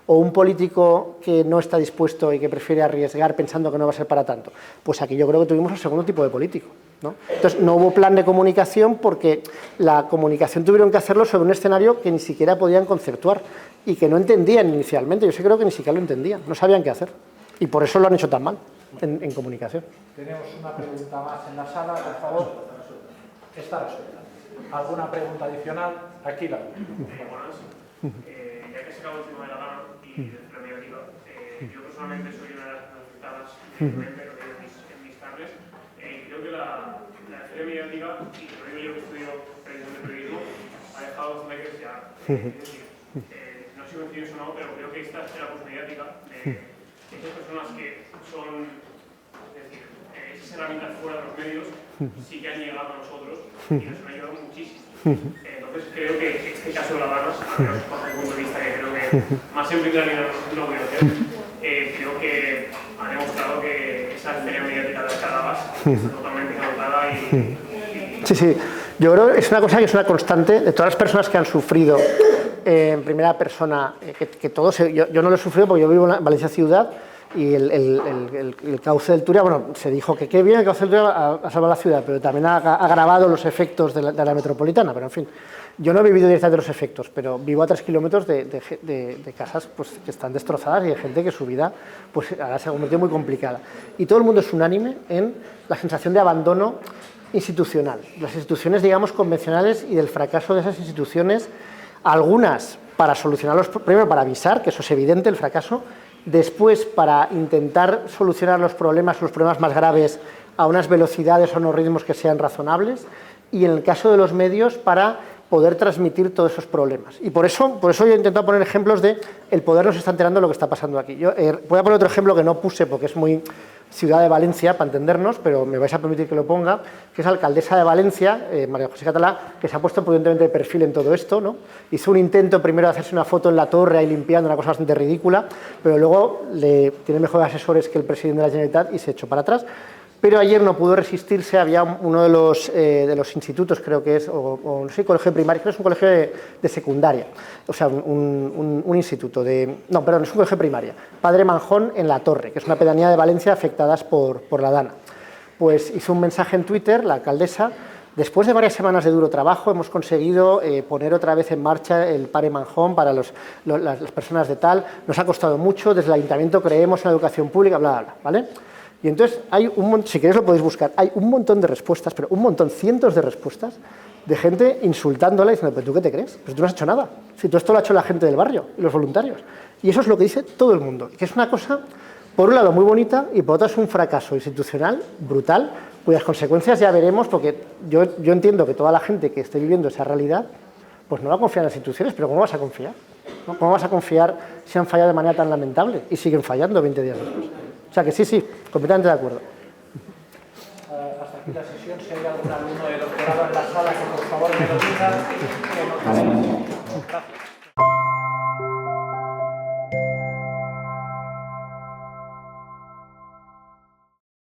o un político que no está dispuesto y que prefiere arriesgar pensando que no va a ser para tanto. Pues aquí yo creo que tuvimos el segundo tipo de político, ¿no? Entonces no hubo plan de comunicación porque la comunicación tuvieron que hacerlo sobre un escenario que ni siquiera podían conceptuar y que no entendían inicialmente. Yo sí creo que ni siquiera lo entendían, no sabían qué hacer y por eso lo han hecho tan mal en comunicación. Tenemos una pregunta más en la sala, por favor. Está resuelta. ¿Alguna pregunta adicional? Aquí la Buenas. Ya que se acabó el tema de la gana y de la mediática, yo personalmente soy una de las afectadas en mis carnes. Creo que la esfera mediática, y lo digo yo que estudio precisamente periodismo, ha dejado bastante que desear. Es decir, no sé si coincides o no, pero creo que esta esfera mediática de esas personas que son, es decir, esas herramientas fuera de los medios, sí que han llegado a nosotros y nos han ayudado muchísimo. Entonces creo que este caso de la Barras, al menos bajo mi punto de vista, que creo que más en realidad no voy a hacer, creo que ha demostrado que esa esfera mediática de las cargas está totalmente caducada y... Sí, yo creo que es una cosa que es una constante de todas las personas que han sufrido en primera persona, que todos, yo no lo he sufrido porque yo vivo en Valencia ciudad, y el cauce del Turia, bueno, se dijo que qué bien el cauce del Turia ha salvado la ciudad, pero también ha agravado los efectos de la metropolitana, pero en fin, yo no he vivido directamente los efectos, pero vivo a 3 kilómetros de casas pues, que están destrozadas y de gente que su vida pues, ahora se ha convertido muy complicada. Y todo el mundo es unánime en la sensación de abandono institucional, las instituciones, digamos, convencionales y del fracaso de esas instituciones, algunas para solucionarlos, primero para avisar, que eso es evidente, el fracaso, después para intentar solucionar los problemas más graves a unas velocidades o unos ritmos que sean razonables y en el caso de los medios para poder transmitir todos esos problemas. Y por eso yo he intentado poner ejemplos de el poder nos está enterando de lo que está pasando aquí. Yo voy a poner otro ejemplo que no puse porque es muy ciudad de Valencia, para entendernos, pero me vais a permitir que lo ponga, que es alcaldesa de Valencia, María José Catalá, que se ha puesto prudentemente de perfil en todo esto, ¿no? Hizo un intento primero de hacerse una foto en la torre ahí limpiando, una cosa bastante ridícula, pero luego tiene mejores asesores que el presidente de la Generalitat y se echó para atrás. Pero ayer no pudo resistirse, había uno de los institutos, creo que es, o no sé, colegio primario, creo que es un colegio de secundaria, o sea, un instituto no, perdón, es un colegio primaria, Padre Manjón en La Torre, que es una pedanía de Valencia afectadas por la Dana. Pues hizo un mensaje en Twitter, la alcaldesa, después de varias semanas de duro trabajo hemos conseguido poner otra vez en marcha el Padre Manjón para las personas de tal, nos ha costado mucho, desde el ayuntamiento creemos en la educación pública, bla, bla, bla, ¿vale? Y entonces hay si queréis lo podéis buscar, hay un montón de respuestas, pero un montón, cientos de respuestas de gente insultándola y diciendo, ¿pero tú qué te crees? Pues tú no has hecho nada. Si todo esto lo ha hecho la gente del barrio y los voluntarios. Y eso es lo que dice todo el mundo, que es una cosa, por un lado, muy bonita y por otro es un fracaso institucional brutal, cuyas consecuencias ya veremos, porque yo entiendo que toda la gente que esté viviendo esa realidad, pues no va a confiar en las instituciones, pero ¿cómo vas a confiar? ¿No? ¿Cómo vas a confiar si han fallado de manera tan lamentable y siguen fallando 20 días después? O sea que sí, completamente de acuerdo. Hasta aquí la sesión. Si hay algún alumno de doctorado en la sala, que por favor me lo diga, que nos avise. Gracias.